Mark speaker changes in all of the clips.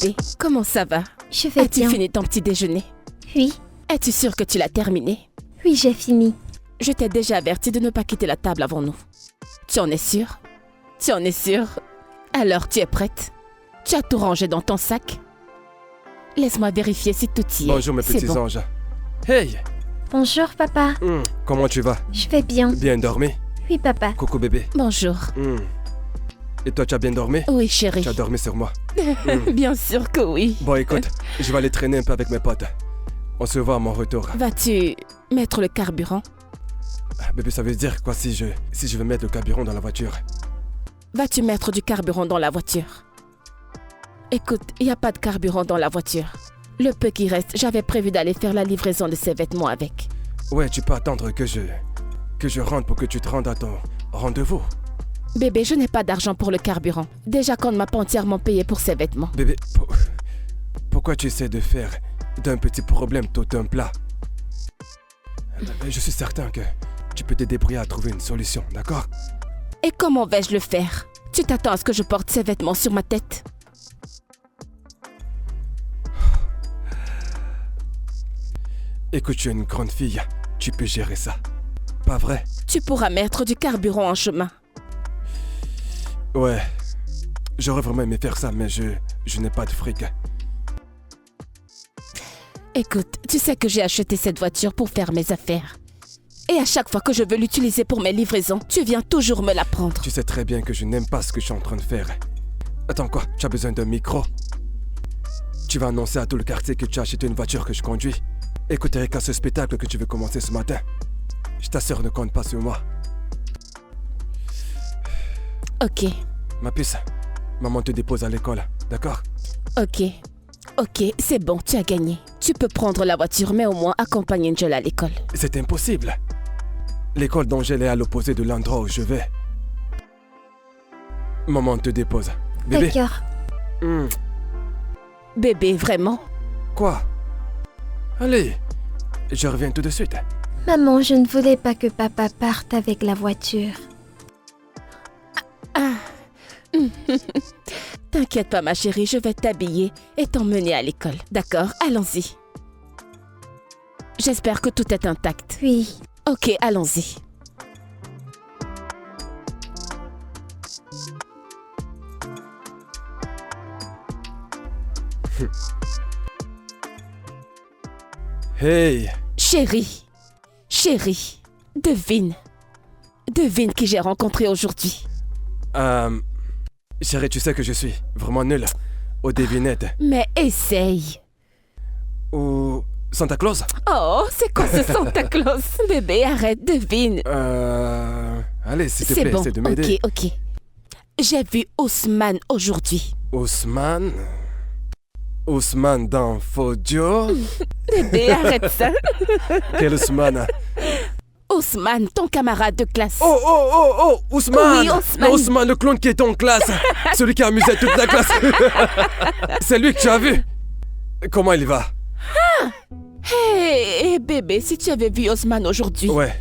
Speaker 1: bébé, comment ça va?
Speaker 2: Je vais
Speaker 1: As-tu
Speaker 2: bien.
Speaker 1: fini ton petit déjeuner?
Speaker 2: Oui,
Speaker 1: Es-tu sûre que tu l'as terminé?
Speaker 2: oui, j'ai fini.
Speaker 1: Je t'ai déjà averti de ne pas quitter la table avant nous. Tu en es sûre? Tu en es sûre? Alors, tu es prête? Tu as tout rangé dans ton sac? Laisse-moi vérifier si tout y est.
Speaker 3: Bonjour mes
Speaker 1: C'est
Speaker 3: petits
Speaker 1: bon.
Speaker 3: anges. Hey,
Speaker 2: Bonjour, papa.
Speaker 3: comment tu vas?
Speaker 2: Je vais bien.
Speaker 3: Bien dormi?
Speaker 2: Oui, papa.
Speaker 3: Coucou bébé.
Speaker 1: Bonjour.
Speaker 3: Et toi, tu as bien dormi?
Speaker 1: Oui, chérie.
Speaker 3: Tu as dormi sur moi.
Speaker 1: Bien sûr que oui.
Speaker 3: Bon, écoute, je vais aller traîner un peu avec mes potes. On se voit à mon retour.
Speaker 1: Vas-tu mettre le carburant?
Speaker 3: Bébé, ça veut dire quoi si je veux mettre le carburant dans la voiture?
Speaker 1: Vas-tu mettre du carburant dans la voiture? Écoute, il n'y a pas de carburant dans la voiture. Le peu qui reste, j'avais prévu d'aller faire la livraison de ces vêtements avec.
Speaker 3: Ouais, tu peux attendre que je rentre pour que tu te rendes à ton rendez-vous.
Speaker 1: Bébé, je n'ai pas d'argent pour le carburant. Déjà qu'on ne m'a pas entièrement payé pour ces vêtements.
Speaker 3: Bébé, pourquoi tu essaies de faire d'un petit problème tout un plat? Je suis certain que tu peux te débrouiller à trouver une solution, d'accord?
Speaker 1: Et comment vais-je le faire? Tu t'attends à ce que je porte ces vêtements sur ma tête?
Speaker 3: Écoute, tu es une grande fille, tu peux gérer ça. Pas vrai?
Speaker 1: Tu pourras mettre du carburant en chemin.
Speaker 3: Ouais, j'aurais vraiment aimé faire ça, mais je n'ai pas de fric.
Speaker 1: Écoute, tu sais que j'ai acheté cette voiture pour faire mes affaires. Et à chaque fois que je veux l'utiliser pour mes livraisons, tu viens toujours me la prendre.
Speaker 3: Tu sais très bien que je n'aime pas ce que je suis en train de faire. Attends quoi, tu as besoin d'un micro? Tu vas annoncer à tout le quartier que tu as acheté une voiture que je conduis. Écoute Erika, ce spectacle que tu veux commencer ce matin, je t'assure, ne compte pas sur moi.
Speaker 1: Ok,
Speaker 3: Ma puce, maman te dépose à l'école, d'accord?
Speaker 1: ok. Ok, c'est bon, tu as gagné. Tu peux prendre la voiture, mais au moins accompagne Angel à l'école.
Speaker 3: C'est impossible. L'école d'Angèle est à l'opposé de l'endroit où je vais. Maman te dépose. Bébé.
Speaker 2: D'accord.
Speaker 1: Bébé, vraiment?
Speaker 3: Quoi? Allez, je reviens tout de suite.
Speaker 2: Maman, je ne voulais pas que papa parte avec la voiture.
Speaker 1: T'inquiète pas, ma chérie, je vais t'habiller et t'emmener à l'école. D'accord, allons-y. J'espère que tout est intact.
Speaker 2: Oui.
Speaker 1: Ok, allons-y.
Speaker 3: Hey,
Speaker 1: Chérie, chérie, devine. Devine qui j'ai rencontré aujourd'hui.
Speaker 3: chérie, tu sais que je suis vraiment nul aux devinettes.
Speaker 1: Mais essaye.
Speaker 3: Ou Santa Claus?
Speaker 1: Oh, c'est quoi ce Santa Claus? Bébé, arrête, devine.
Speaker 3: Allez, s'il te
Speaker 1: C'est
Speaker 3: plaît,
Speaker 1: bon,
Speaker 3: essaie de m'aider.
Speaker 1: ok. J'ai vu Ousmane aujourd'hui.
Speaker 3: Ousmane? Ousmane dans Fodio?
Speaker 1: Bébé, arrête ça.
Speaker 3: Quel Ousmane?
Speaker 1: Ousmane, ton camarade de classe.
Speaker 3: Oh, Ousmane!
Speaker 1: Oui, Ousmane.
Speaker 3: Non, Ousmane, le clown qui est en classe! Celui qui a amusé toute la classe! C'est lui que tu as vu! Comment il va?
Speaker 1: Hé, bébé, si tu avais vu Ousmane aujourd'hui,
Speaker 3: Ouais.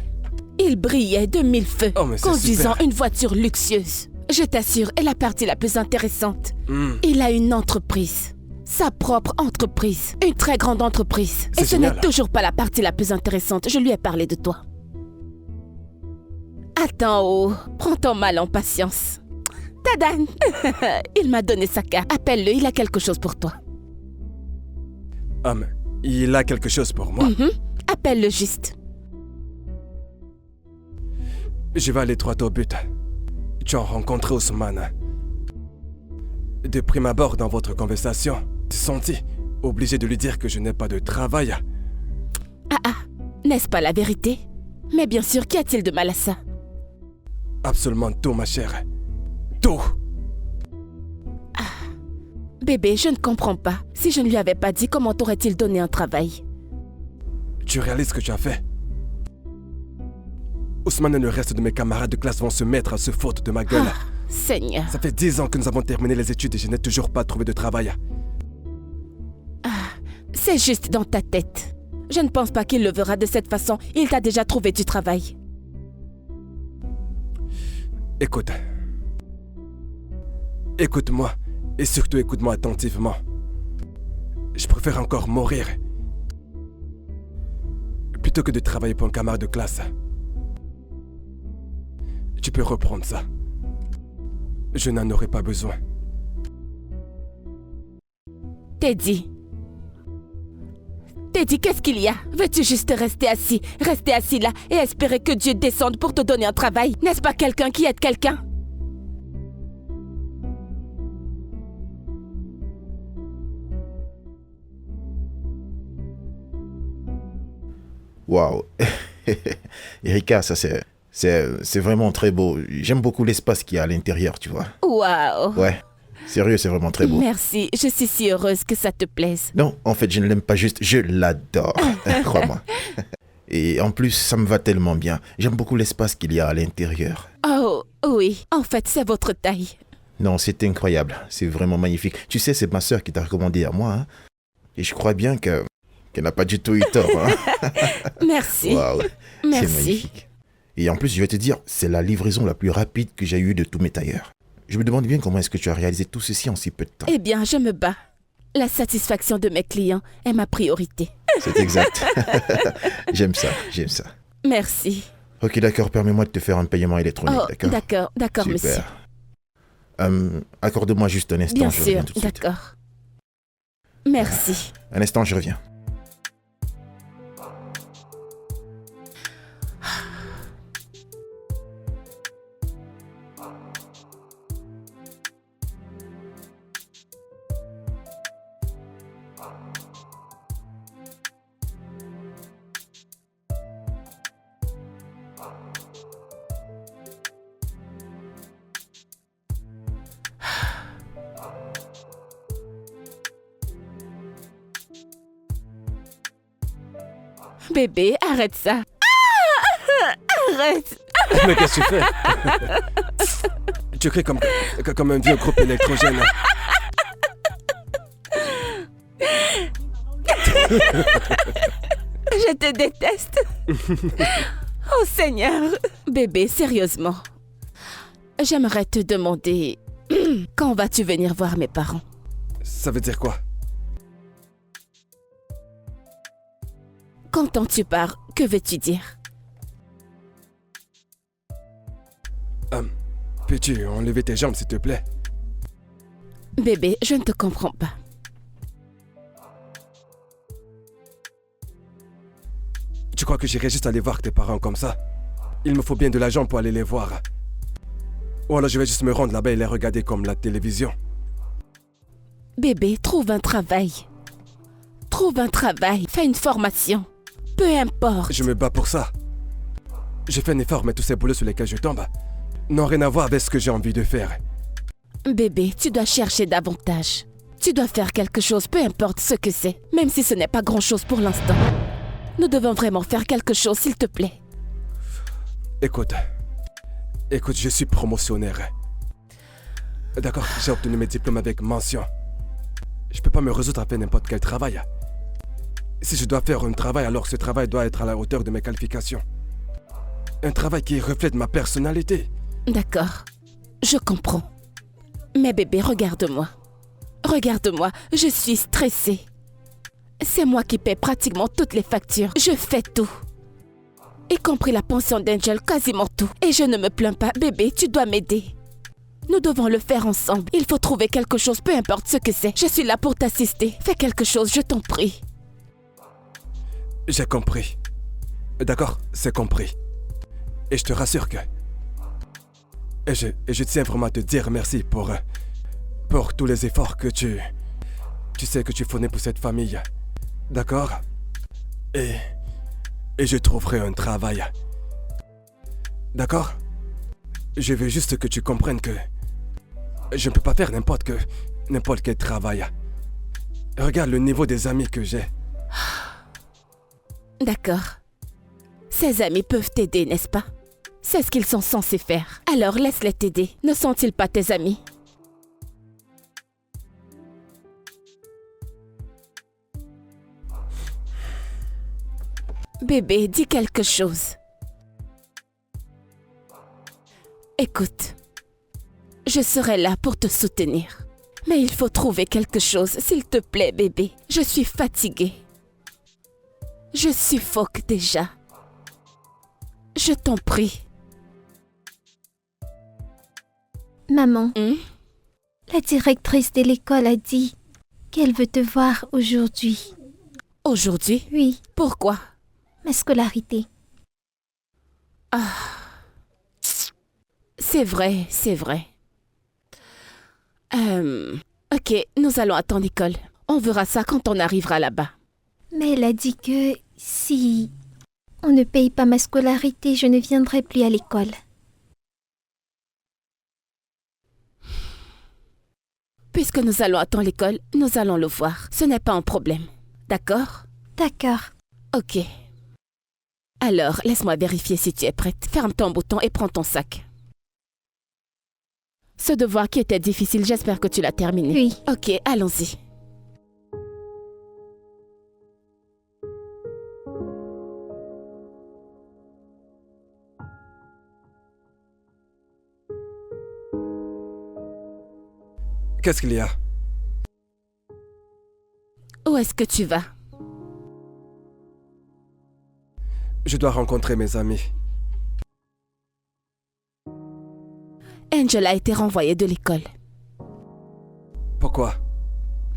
Speaker 1: il brillait de mille feux,
Speaker 3: Oh, mais c'est
Speaker 1: conduisant
Speaker 3: super.
Speaker 1: une voiture luxueuse. Je t'assure, est la partie la plus intéressante.
Speaker 3: Hmm.
Speaker 1: Il a une entreprise. Sa propre entreprise. Une très grande entreprise.
Speaker 3: C'est
Speaker 1: Et ce n'est
Speaker 3: génial.
Speaker 1: toujours pas la partie la plus intéressante. Je lui ai parlé de toi. Attends, oh, prends ton mal en patience. Tadan! Il m'a donné sa carte. Appelle-le, il a quelque chose pour toi.
Speaker 3: Mais il a quelque chose pour moi.
Speaker 1: Appelle-le juste.
Speaker 3: Je vais aller droit au but. Tu as rencontré Ousmane. De prime abord dans votre conversation, tu t'es senti obligé de lui dire que je n'ai pas de travail.
Speaker 1: N'est-ce pas la vérité? Mais bien sûr, qu'y a-t-il de mal à ça?
Speaker 3: Absolument tout, ma chère. Tout!
Speaker 1: Bébé, je ne comprends pas. Si je ne lui avais pas dit, comment t'aurait-il donné un travail?
Speaker 3: Tu réalises ce que tu as fait? Ousmane et le reste de mes camarades de classe vont se mettre à se foutre de ma gueule.
Speaker 1: Seigneur.
Speaker 3: Ça fait 10 ans que nous avons terminé les études et je n'ai toujours pas trouvé de travail.
Speaker 1: C'est juste dans ta tête. Je ne pense pas qu'il le verra de cette façon. Il t'a déjà trouvé du travail.
Speaker 3: Écoute. Écoute-moi. Et surtout écoute-moi attentivement. Je préfère encore mourir plutôt que de travailler pour un camarade de classe. Tu peux reprendre ça. Je n'en aurai pas besoin.
Speaker 1: Teddy. Teddy, qu'est-ce qu'il y a? Veux-tu juste rester assis là et espérer que Dieu descende pour te donner un travail? N'est-ce pas quelqu'un qui aide quelqu'un?
Speaker 4: Waouh. Erika, ça c'est vraiment très beau. J'aime beaucoup l'espace qu'il y a à l'intérieur, tu vois.
Speaker 1: Waouh.
Speaker 4: Ouais. Sérieux, c'est vraiment très beau.
Speaker 1: Merci, je suis si heureuse que ça te plaise.
Speaker 4: Non, en fait, je ne l'aime pas juste, je l'adore. Crois-moi. Et en plus, ça me va tellement bien. J'aime beaucoup l'espace qu'il y a à l'intérieur.
Speaker 1: Oh, oui, en fait, c'est votre taille.
Speaker 4: Non, c'est incroyable. C'est vraiment magnifique. Tu sais, c'est ma sœur qui t'a recommandé à moi. Hein? Et je crois bien qu'elle n'a pas du tout eu tort. Hein?
Speaker 1: Merci.
Speaker 4: Waouh. C'est
Speaker 1: Merci.
Speaker 4: magnifique. Et en plus, je vais te dire, c'est la livraison la plus rapide que j'ai eue de tous mes tailleurs. Je me demande bien comment est-ce que tu as réalisé tout ceci en si peu de temps.
Speaker 1: Eh bien, je me bats. La satisfaction de mes clients est ma priorité.
Speaker 4: C'est exact. J'aime ça, j'aime ça.
Speaker 1: Merci.
Speaker 4: Ok, d'accord, permets-moi de te faire un paiement électronique,
Speaker 1: Oh, d'accord, monsieur.
Speaker 4: Super. Accorde-moi juste un instant,
Speaker 1: Bien
Speaker 4: je reviens
Speaker 1: sûr,
Speaker 4: tout de suite.
Speaker 1: d'accord. Merci.
Speaker 4: Un instant, je reviens.
Speaker 1: Bébé, arrête ça. Ah, arrête.
Speaker 3: Mais qu'est-ce que tu fais? Tu cries comme un vieux groupe électrogène.
Speaker 1: Je te déteste. Oh Seigneur. Bébé, sérieusement. J'aimerais te demander, quand vas-tu venir voir mes parents?
Speaker 3: Ça veut dire quoi?
Speaker 1: Quand tu pars, que veux-tu dire?
Speaker 3: Peux-tu enlever tes jambes, s'il te plaît?
Speaker 1: Bébé, je ne te comprends pas.
Speaker 3: Tu crois que j'irai juste aller voir tes parents comme ça? Il me faut bien de l'argent pour aller les voir. Ou alors je vais juste me rendre là-bas et les regarder comme la télévision.
Speaker 1: Bébé, trouve un travail. Trouve un travail, fais une formation. Peu importe.
Speaker 3: Je me bats pour ça. J'ai fait un effort, mais tous ces boulots sur lesquels je tombe n'ont rien à voir avec ce que j'ai envie de faire.
Speaker 1: Bébé, tu dois chercher davantage. Tu dois faire quelque chose, peu importe ce que c'est, même si ce n'est pas grand-chose pour l'instant. Nous devons vraiment faire quelque chose, s'il te plaît.
Speaker 3: Écoute, je suis promotionnaire. D'accord, j'ai obtenu mes diplômes avec mention. Je peux pas me résoudre à faire n'importe quel travail. Si je dois faire un travail, alors ce travail doit être à la hauteur de mes qualifications. Un travail qui reflète ma personnalité.
Speaker 1: D'accord, je comprends. Mais bébé, regarde-moi. Regarde-moi, je suis stressée. C'est moi qui paie pratiquement toutes les factures. Je fais tout. Y compris la pension d'Angel, quasiment tout. Et je ne me plains pas. Bébé, tu dois m'aider. Nous devons le faire ensemble. Il faut trouver quelque chose, peu importe ce que c'est. Je suis là pour t'assister. Fais quelque chose, je t'en prie.
Speaker 3: J'ai compris. D'accord, c'est compris. Et je te rassure que... Et je tiens vraiment à te dire merci pour tous les efforts que tu sais que tu fournis pour cette famille. D'accord? Et je trouverai un travail. D'accord? Je veux juste que tu comprennes que je ne peux pas faire n'importe quel travail. Regarde le niveau des amis que j'ai.
Speaker 1: D'accord. Ces amis peuvent t'aider, n'est-ce pas? C'est ce qu'ils sont censés faire. Alors laisse-les t'aider. Ne sont-ils pas tes amis? Bébé, dis quelque chose. Écoute, je serai là pour te soutenir. Mais il faut trouver quelque chose, s'il te plaît, bébé. Je suis fatiguée. Je suffoque déjà. Je t'en prie.
Speaker 2: Maman, la directrice de l'école a dit qu'elle veut te voir aujourd'hui.
Speaker 1: Aujourd'hui?
Speaker 2: Oui,
Speaker 1: Pourquoi?
Speaker 2: ma scolarité.
Speaker 1: C'est vrai, c'est vrai. Ok, nous allons à ton école. On verra ça quand on arrivera là-bas.
Speaker 2: Mais elle a dit que si on ne paye pas ma scolarité, je ne viendrai plus à l'école.
Speaker 1: Puisque nous allons à ton école, nous allons le voir. Ce n'est pas un problème. D'accord?
Speaker 2: D'accord.
Speaker 1: Ok. Alors, laisse-moi vérifier si tu es prête. Ferme ton bouton et prends ton sac. Ce devoir qui était difficile, j'espère que tu l'as terminé.
Speaker 2: Oui.
Speaker 1: Ok, allons-y.
Speaker 3: Qu'est-ce qu'il y a?
Speaker 1: Où est-ce que tu vas?
Speaker 3: Je dois rencontrer mes amis.
Speaker 1: Angel a été renvoyée de l'école.
Speaker 3: Pourquoi?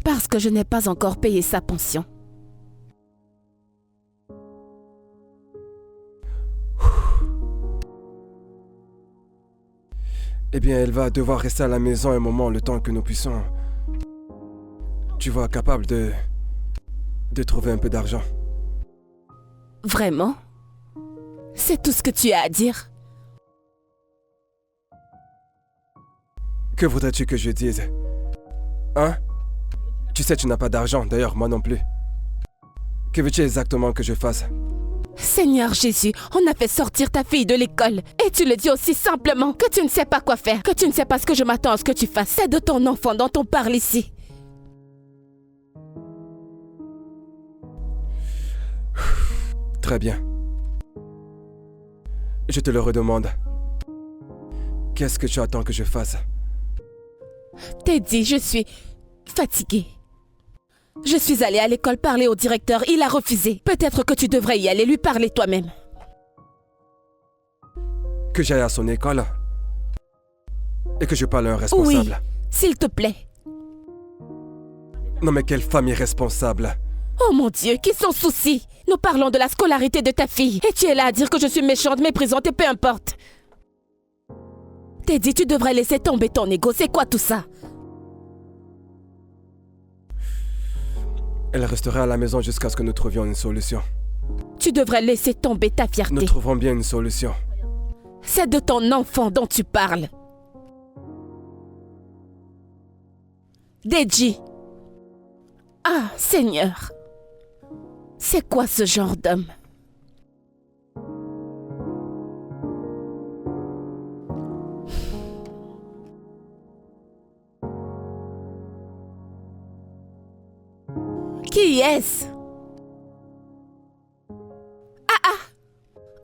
Speaker 1: Parce que je n'ai pas encore payé sa pension.
Speaker 3: Eh bien, elle va devoir rester à la maison un moment, le temps que nous puissions... Tu vois, capable de trouver un peu d'argent.
Speaker 1: Vraiment? C'est tout ce que tu as à dire?
Speaker 3: Que voudrais-tu que je dise? Hein? Tu sais, tu n'as pas d'argent, d'ailleurs, moi non plus. Que veux-tu exactement que je fasse?
Speaker 1: Seigneur Jésus, on a fait sortir ta fille de l'école. Et tu le dis aussi simplement que tu ne sais pas quoi faire, que tu ne sais pas ce que je m'attends à ce que tu fasses. C'est de ton enfant dont on parle ici.
Speaker 3: Très bien. Je te le redemande. Qu'est-ce que tu attends que je fasse?
Speaker 1: Teddy, je suis fatiguée. Je suis allée à l'école parler au directeur, il a refusé. Peut-être que tu devrais y aller lui parler toi-même.
Speaker 3: Que j'aille à son école? Et que je parle à un responsable?
Speaker 1: Oui, s'il te plaît.
Speaker 3: Non mais quelle femme irresponsable!
Speaker 1: Oh mon Dieu, qui s'en soucie? Nous parlons de la scolarité de ta fille. Et tu es là à dire que je suis méchante, méprisante et peu importe. Teddy, tu devrais laisser tomber ton ego. C'est quoi tout ça?
Speaker 3: Elle restera à la maison jusqu'à ce que nous trouvions une solution.
Speaker 1: Tu devrais laisser tomber ta
Speaker 3: Nous
Speaker 1: fierté.
Speaker 3: trouverons bien une solution.
Speaker 1: C'est de ton enfant dont tu parles. Deji. Ah, Seigneur. C'est quoi ce genre d'homme? Qui est-ce?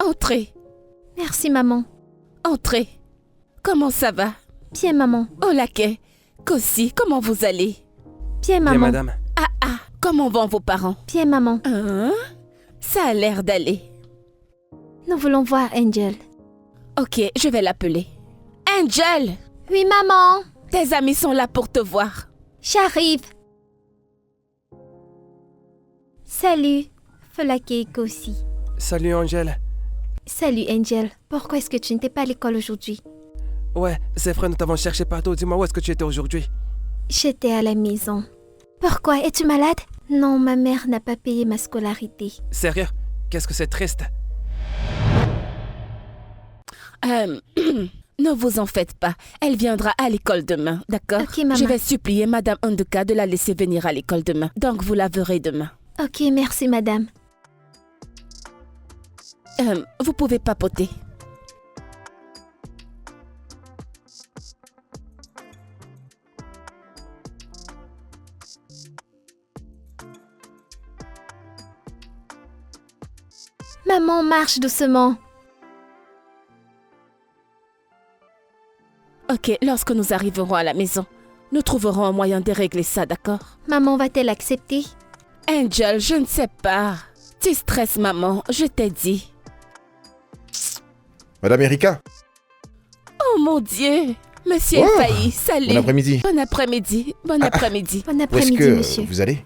Speaker 1: Entrez,
Speaker 2: Merci, maman.
Speaker 1: entrez. Comment ça va?
Speaker 2: Bien, maman.
Speaker 1: Oh laquais, Kossi, comment vous allez?
Speaker 2: Bien,
Speaker 3: Bien,
Speaker 2: maman.
Speaker 3: madame.
Speaker 1: Comment vont vos parents?
Speaker 2: Bien, maman.
Speaker 1: Hein? Ça a l'air d'aller.
Speaker 2: Nous voulons voir Angel.
Speaker 1: Ok, je vais l'appeler. Angel!
Speaker 2: Oui, maman.
Speaker 1: Tes amis sont là pour te voir.
Speaker 2: J'arrive. Salut, Folake aussi.
Speaker 3: Salut Angèle.
Speaker 2: Salut, Angel. Pourquoi est-ce que tu n'étais pas à l'école aujourd'hui?
Speaker 3: Ouais, c'est vrai, nous t'avons cherché partout. Dis-moi où est-ce que tu étais aujourd'hui?
Speaker 2: J'étais à la maison. Pourquoi? Es-tu malade? Non, ma mère n'a pas payé ma scolarité.
Speaker 3: Sérieux? Qu'est-ce que c'est triste?
Speaker 1: Ne vous en faites pas. Elle viendra à l'école demain, d'accord?
Speaker 2: Ok, maman.
Speaker 1: Je vais supplier Madame Ondeka de la laisser venir à l'école demain. Donc vous la verrez demain.
Speaker 2: Ok, merci, madame.
Speaker 1: Vous pouvez papoter.
Speaker 2: Maman, marche doucement.
Speaker 1: Ok, lorsque nous arriverons à la maison, Nous trouverons un moyen de régler ça, d'accord?
Speaker 2: Maman va-t-elle accepter?
Speaker 1: Angel, je ne sais pas. Tu stresses, maman, je t'ai dit.
Speaker 4: Madame Erika.
Speaker 1: Oh mon Dieu! Monsieur
Speaker 4: Oh,
Speaker 1: Failli, salut!
Speaker 4: Bon après-midi.
Speaker 1: Bon après-midi, bon après-midi.
Speaker 2: Bon
Speaker 4: Où est-ce
Speaker 2: après-midi,
Speaker 4: que
Speaker 2: monsieur.
Speaker 4: vous allez?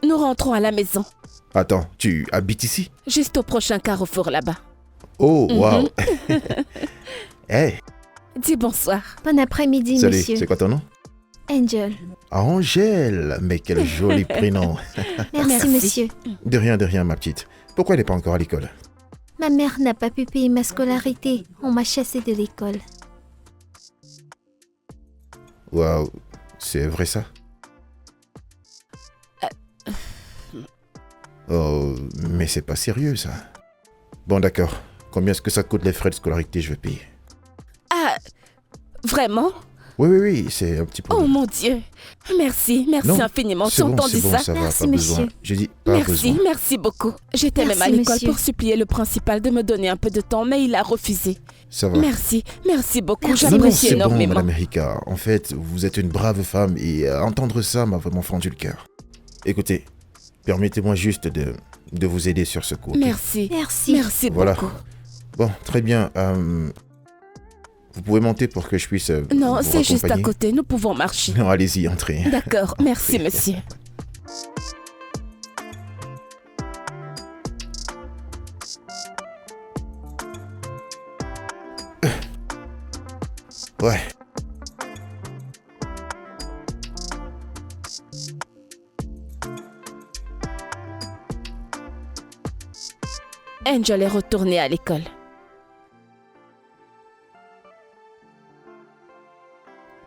Speaker 1: Nous rentrons à la maison,
Speaker 4: Attends, tu habites ici?
Speaker 1: juste au prochain carrefour là-bas.
Speaker 4: Oh, waouh. Hey,
Speaker 1: Dis bonsoir.
Speaker 2: Bon après-midi,
Speaker 4: salut,
Speaker 2: monsieur.
Speaker 4: c'est quoi ton nom?
Speaker 2: Angel.
Speaker 4: Angèle, mais quel joli prénom.
Speaker 2: Merci,
Speaker 1: Merci.
Speaker 2: monsieur.
Speaker 4: De rien, ma petite. Pourquoi elle n'est pas encore à l'école?
Speaker 2: Ma mère n'a pas pu payer ma scolarité. On m'a chassée de l'école.
Speaker 4: Waouh, c'est vrai ça? Oh, mais c'est pas sérieux ça. Bon, d'accord. Combien est-ce que ça coûte les frais de scolarité? Je vais payer.
Speaker 1: Ah, vraiment?
Speaker 4: Oui, c'est un petit peu.
Speaker 1: Oh mon Dieu. Merci, merci
Speaker 4: Non,
Speaker 1: infiniment. Tu
Speaker 4: c'est
Speaker 1: as
Speaker 4: bon,
Speaker 1: entendu
Speaker 4: c'est bon,
Speaker 1: ça?
Speaker 4: ça va,
Speaker 2: Merci,
Speaker 4: pas besoin.
Speaker 2: monsieur.
Speaker 4: J'ai dit pas
Speaker 1: Merci,
Speaker 4: besoin.
Speaker 1: merci beaucoup. J'étais même à
Speaker 2: Merci,
Speaker 1: l'école
Speaker 2: monsieur.
Speaker 1: pour supplier le principal de me donner un peu de temps, mais il a refusé.
Speaker 4: Ça va.
Speaker 1: Merci, merci beaucoup.
Speaker 2: Merci.
Speaker 4: Non, non,
Speaker 1: J'apprécie
Speaker 4: c'est bon,
Speaker 1: énormément.
Speaker 4: Madame Erika. En fait, vous êtes une brave femme et entendre ça m'a vraiment fendu le cœur. Écoutez, permettez-moi juste de vous aider sur ce coup. ok?
Speaker 1: Merci.
Speaker 2: Merci.
Speaker 1: Merci
Speaker 4: Voilà.
Speaker 1: beaucoup.
Speaker 4: Bon, très bien. Vous pouvez monter pour que je puisse
Speaker 1: Non,
Speaker 4: vous
Speaker 1: c'est juste à
Speaker 4: raccompagner?
Speaker 1: côté. Nous pouvons marcher.
Speaker 4: Non, allez-y, entrez.
Speaker 1: D'accord. Merci, monsieur.
Speaker 4: Ouais.
Speaker 1: Angel est retournée à l'école.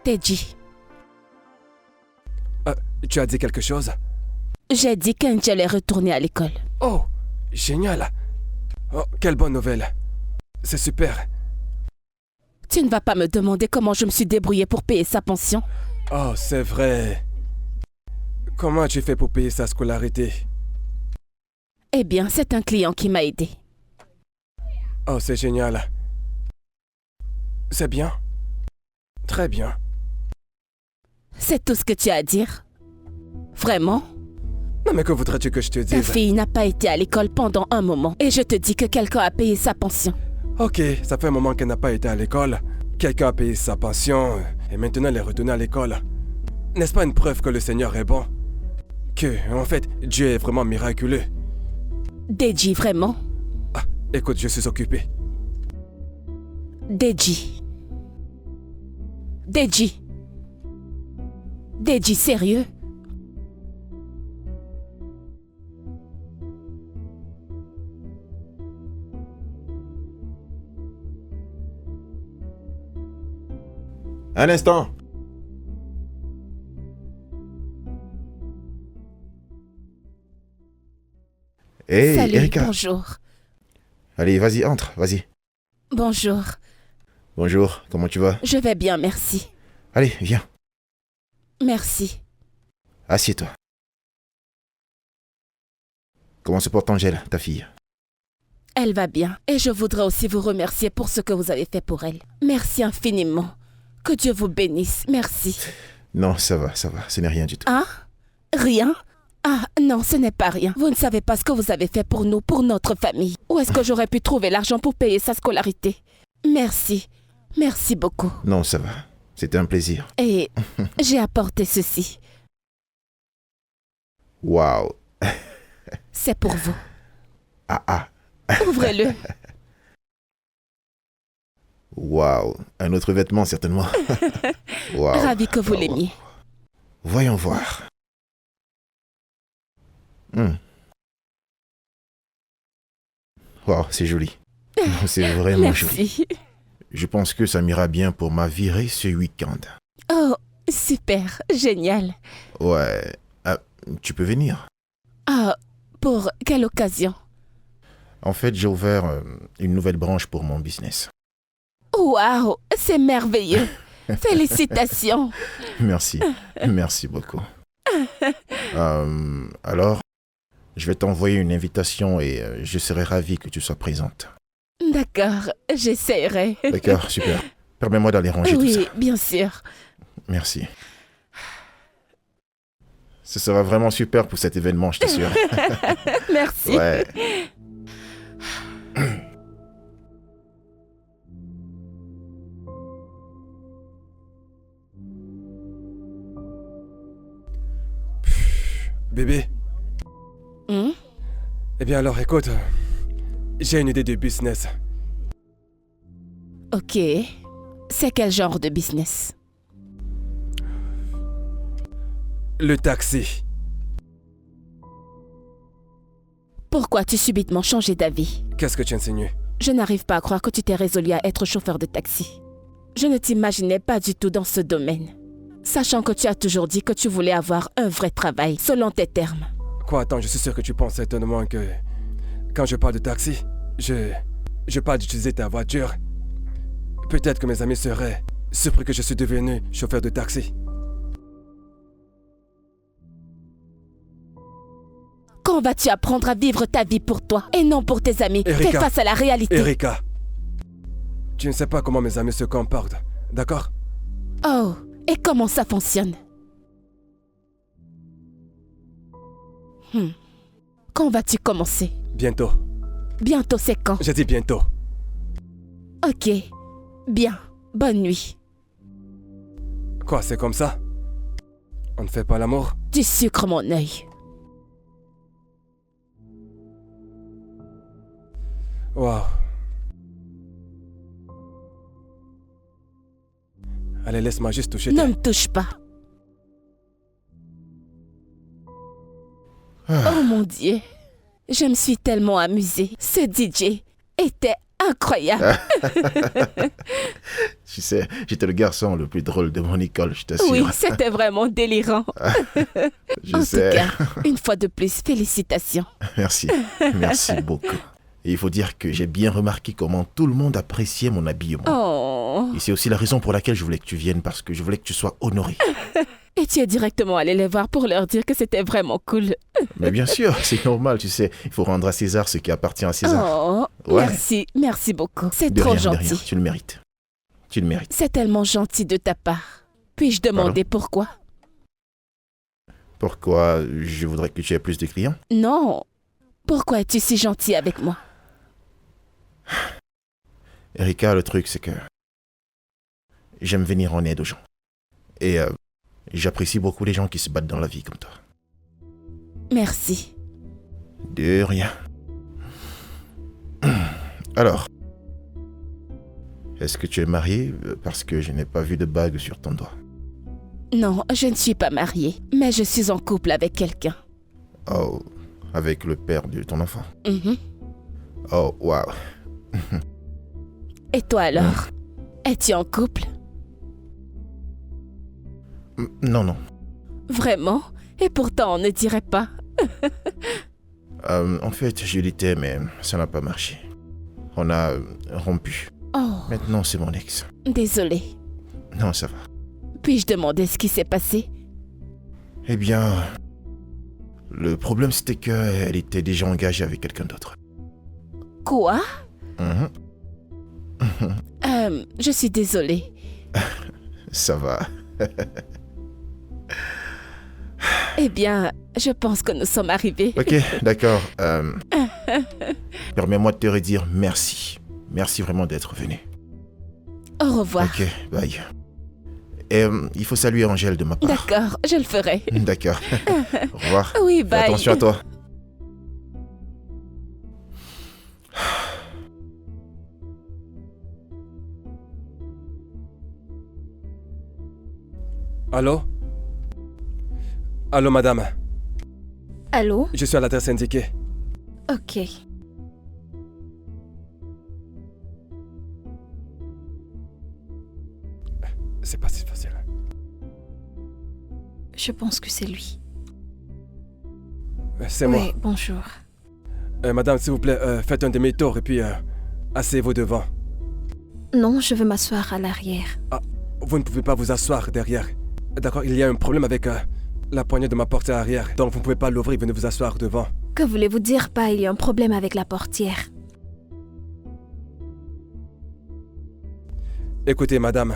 Speaker 1: Teji,
Speaker 3: Tu as dit quelque chose?
Speaker 1: j'ai dit qu'Angel est retournée à l'école.
Speaker 3: Oh, génial. Oh, quelle bonne nouvelle. C'est super.
Speaker 1: Tu ne vas pas me demander comment je me suis débrouillée pour payer sa pension?
Speaker 3: Oh, c'est vrai. Comment tu fais pour payer sa scolarité?
Speaker 1: Eh bien, c'est un client qui m'a aidé.
Speaker 3: Oh, c'est génial. C'est bien. Très bien.
Speaker 1: C'est tout ce que tu as à dire? Vraiment?
Speaker 3: Non, mais que voudrais-tu que je te
Speaker 1: Ta
Speaker 3: dise?
Speaker 1: fille n'a pas été à l'école pendant un moment et je te dis que quelqu'un a payé sa pension.
Speaker 3: Ok, ça fait un moment qu'elle n'a pas été à l'école. Quelqu'un a payé sa pension et maintenant elle est retournée à l'école. N'est-ce pas une preuve que le Seigneur est bon? Que, en fait, Dieu est vraiment miraculeux.
Speaker 1: Deji, vraiment?
Speaker 3: Ah, écoute, je suis occupé.
Speaker 1: Deji. Deji. Deji, sérieux?
Speaker 4: Un instant. Hey,
Speaker 1: Salut,
Speaker 4: Erika.
Speaker 1: bonjour.
Speaker 4: Allez, vas-y, entre, vas-y.
Speaker 1: Bonjour.
Speaker 4: Bonjour, comment tu vas?
Speaker 1: Je vais bien, merci.
Speaker 4: Allez, viens,
Speaker 1: Merci.
Speaker 4: assieds-toi. Comment se porte Angèle, ta fille?
Speaker 1: Elle va bien et je voudrais aussi vous remercier pour ce que vous avez fait pour elle. Merci infiniment. Que Dieu vous bénisse. Merci.
Speaker 4: Non, ça va, ce n'est rien du tout.
Speaker 1: Hein? Rien? Ah non, ce n'est pas rien. Vous ne savez pas ce que vous avez fait pour nous, pour notre famille. Où est-ce que j'aurais pu trouver l'argent pour payer sa scolarité? Merci. Merci beaucoup.
Speaker 4: Non, ça va, c'était un plaisir.
Speaker 1: Et j'ai apporté ceci.
Speaker 4: Waouh.
Speaker 1: C'est pour vous.
Speaker 4: Ah.
Speaker 1: Ouvrez-le.
Speaker 4: Waouh. Un autre vêtement, certainement. Waouh.
Speaker 1: Ravi que vous
Speaker 4: Waouh.
Speaker 1: l'aimiez.
Speaker 4: Voyons voir. Waouh, c'est joli. Non, c'est vraiment joli.
Speaker 1: Merci.
Speaker 4: Je pense que ça m'ira bien pour ma virée ce week-end.
Speaker 1: Oh, super. Génial.
Speaker 4: Ouais. Ah, tu peux venir.
Speaker 1: Ah, pour quelle occasion?
Speaker 4: En fait, j'ai ouvert une nouvelle branche pour mon business.
Speaker 1: Waouh, c'est merveilleux. Félicitations.
Speaker 4: Merci. Merci beaucoup. Alors, je vais t'envoyer une invitation et je serai ravi que tu sois présente.
Speaker 1: D'accord, j'essaierai.
Speaker 4: D'accord, super. Permets-moi d'aller ranger tout ça.
Speaker 1: Oui, bien sûr.
Speaker 4: Merci. Ce sera vraiment super pour cet événement, je t'assure.
Speaker 1: Merci.
Speaker 4: Ouais.
Speaker 3: Bébé,
Speaker 1: Hmm?
Speaker 3: eh bien alors écoute, j'ai une idée de business.
Speaker 1: Ok. C'est quel genre de business?
Speaker 3: Le taxi.
Speaker 1: Pourquoi as-tu subitement changé d'avis?
Speaker 3: Qu'est-ce que tu insinues?
Speaker 1: Je n'arrive pas à croire que tu t'es résolu à être chauffeur de taxi. Je ne t'imaginais pas du tout dans ce domaine. Sachant que tu as toujours dit que tu voulais avoir un vrai travail, selon tes termes.
Speaker 3: Quoi, attends, je suis sûr que tu penses certainement que... Quand je parle de taxi, je parle d'utiliser ta voiture. Peut-être que mes amis seraient surpris que je suis devenu chauffeur de taxi.
Speaker 1: Quand vas-tu apprendre à vivre ta vie pour toi et non pour tes amis?
Speaker 3: Erika.
Speaker 1: Fais face à la réalité.
Speaker 3: Erika, tu ne sais pas comment mes amis se comportent, d'accord?
Speaker 1: Oh, et comment ça fonctionne? Quand vas-tu commencer?
Speaker 3: Bientôt.
Speaker 1: Bientôt, c'est quand?
Speaker 3: J'ai dit bientôt.
Speaker 1: Ok, bien. Bonne nuit.
Speaker 3: Quoi, c'est comme ça? On ne fait pas l'amour?
Speaker 1: Tu sucres mon œil.
Speaker 3: Waouh. Allez, laisse-moi juste toucher
Speaker 1: Ne
Speaker 3: tes...
Speaker 1: me touche pas.
Speaker 4: Ah.
Speaker 1: Oh mon Dieu. Je me suis tellement amusée. Ce DJ était incroyable.
Speaker 4: Tu sais, j'étais le garçon le plus drôle de mon école, je t'assure.
Speaker 1: Oui, c'était vraiment délirant.
Speaker 4: Je
Speaker 1: En
Speaker 4: sais.
Speaker 1: tout cas, une fois de plus, félicitations.
Speaker 4: Merci. Merci beaucoup. Et il faut dire que j'ai bien remarqué comment tout le monde appréciait mon habillement.
Speaker 1: Oh.
Speaker 4: Et c'est aussi la raison pour laquelle je voulais que tu viennes, parce que je voulais que tu sois honoré.
Speaker 1: Et tu es directement allé les voir pour leur dire que c'était vraiment cool.
Speaker 4: Mais bien sûr, c'est normal, tu sais. Il faut rendre à César ce qui appartient à César.
Speaker 1: Oh,
Speaker 4: Ouais.
Speaker 1: merci beaucoup. C'est
Speaker 4: De
Speaker 1: trop
Speaker 4: rien, de rien.
Speaker 1: gentil.
Speaker 4: Tu le mérites. Tu le mérites.
Speaker 1: C'est tellement gentil de ta part. Puis-je demander pourquoi?
Speaker 4: Pourquoi je voudrais que tu aies plus de clients?
Speaker 1: Non. Pourquoi es-tu si gentil avec moi?
Speaker 4: Erika, le truc, c'est que j'aime venir en aide aux gens. Et j'apprécie beaucoup les gens qui se battent dans la vie comme toi.
Speaker 1: Merci.
Speaker 4: De rien. Alors, est-ce que tu es marié? Parce que je n'ai pas vu de bague sur ton doigt.
Speaker 1: Non, je ne suis pas mariée, mais je suis en couple avec quelqu'un.
Speaker 4: Oh, avec le père de ton enfant.
Speaker 1: Mhm.
Speaker 4: Oh, waouh.
Speaker 1: Et toi alors? Es-tu en couple?
Speaker 4: Non, non.
Speaker 1: Vraiment? Et pourtant on ne dirait pas.
Speaker 4: En fait, je l'étais, mais ça n'a pas marché. On a rompu.
Speaker 1: Oh,
Speaker 4: Maintenant, c'est mon ex.
Speaker 1: désolée.
Speaker 4: Non, ça va.
Speaker 1: Puis-je demander ce qui s'est passé?
Speaker 4: Eh bien, le problème, c'était qu'elle était déjà engagée avec quelqu'un d'autre.
Speaker 1: Quoi?
Speaker 4: Mhm.
Speaker 1: Je suis désolée.
Speaker 4: Ça va.
Speaker 1: Eh bien, je pense que nous sommes arrivés.
Speaker 4: Ok, d'accord. Permets-moi de te redire merci. Merci vraiment d'être venu.
Speaker 1: Au revoir.
Speaker 4: Ok, bye. Et il faut saluer Angèle de ma part.
Speaker 1: D'accord, je le ferai.
Speaker 4: D'accord. Au revoir.
Speaker 1: Oui,
Speaker 4: Fais
Speaker 1: bye.
Speaker 4: attention à toi.
Speaker 3: Allô? Allô, madame.
Speaker 2: Allô?
Speaker 3: Je suis à l'adresse indiquée.
Speaker 2: Ok.
Speaker 3: C'est pas si facile.
Speaker 2: Je pense que c'est lui.
Speaker 3: C'est moi.
Speaker 2: Oui, bonjour.
Speaker 3: Madame, s'il vous plaît, faites un demi-tour et puis asseyez-vous devant.
Speaker 2: Non, je veux m'asseoir à l'arrière.
Speaker 3: Vous ne pouvez pas vous asseoir derrière. D'accord, il y a un problème avec la poignée de ma portière arrière. Donc vous ne pouvez pas l'ouvrir, venez vous asseoir devant.
Speaker 2: Que voulez-vous dire par il y a un problème avec la portière?
Speaker 3: Écoutez, madame.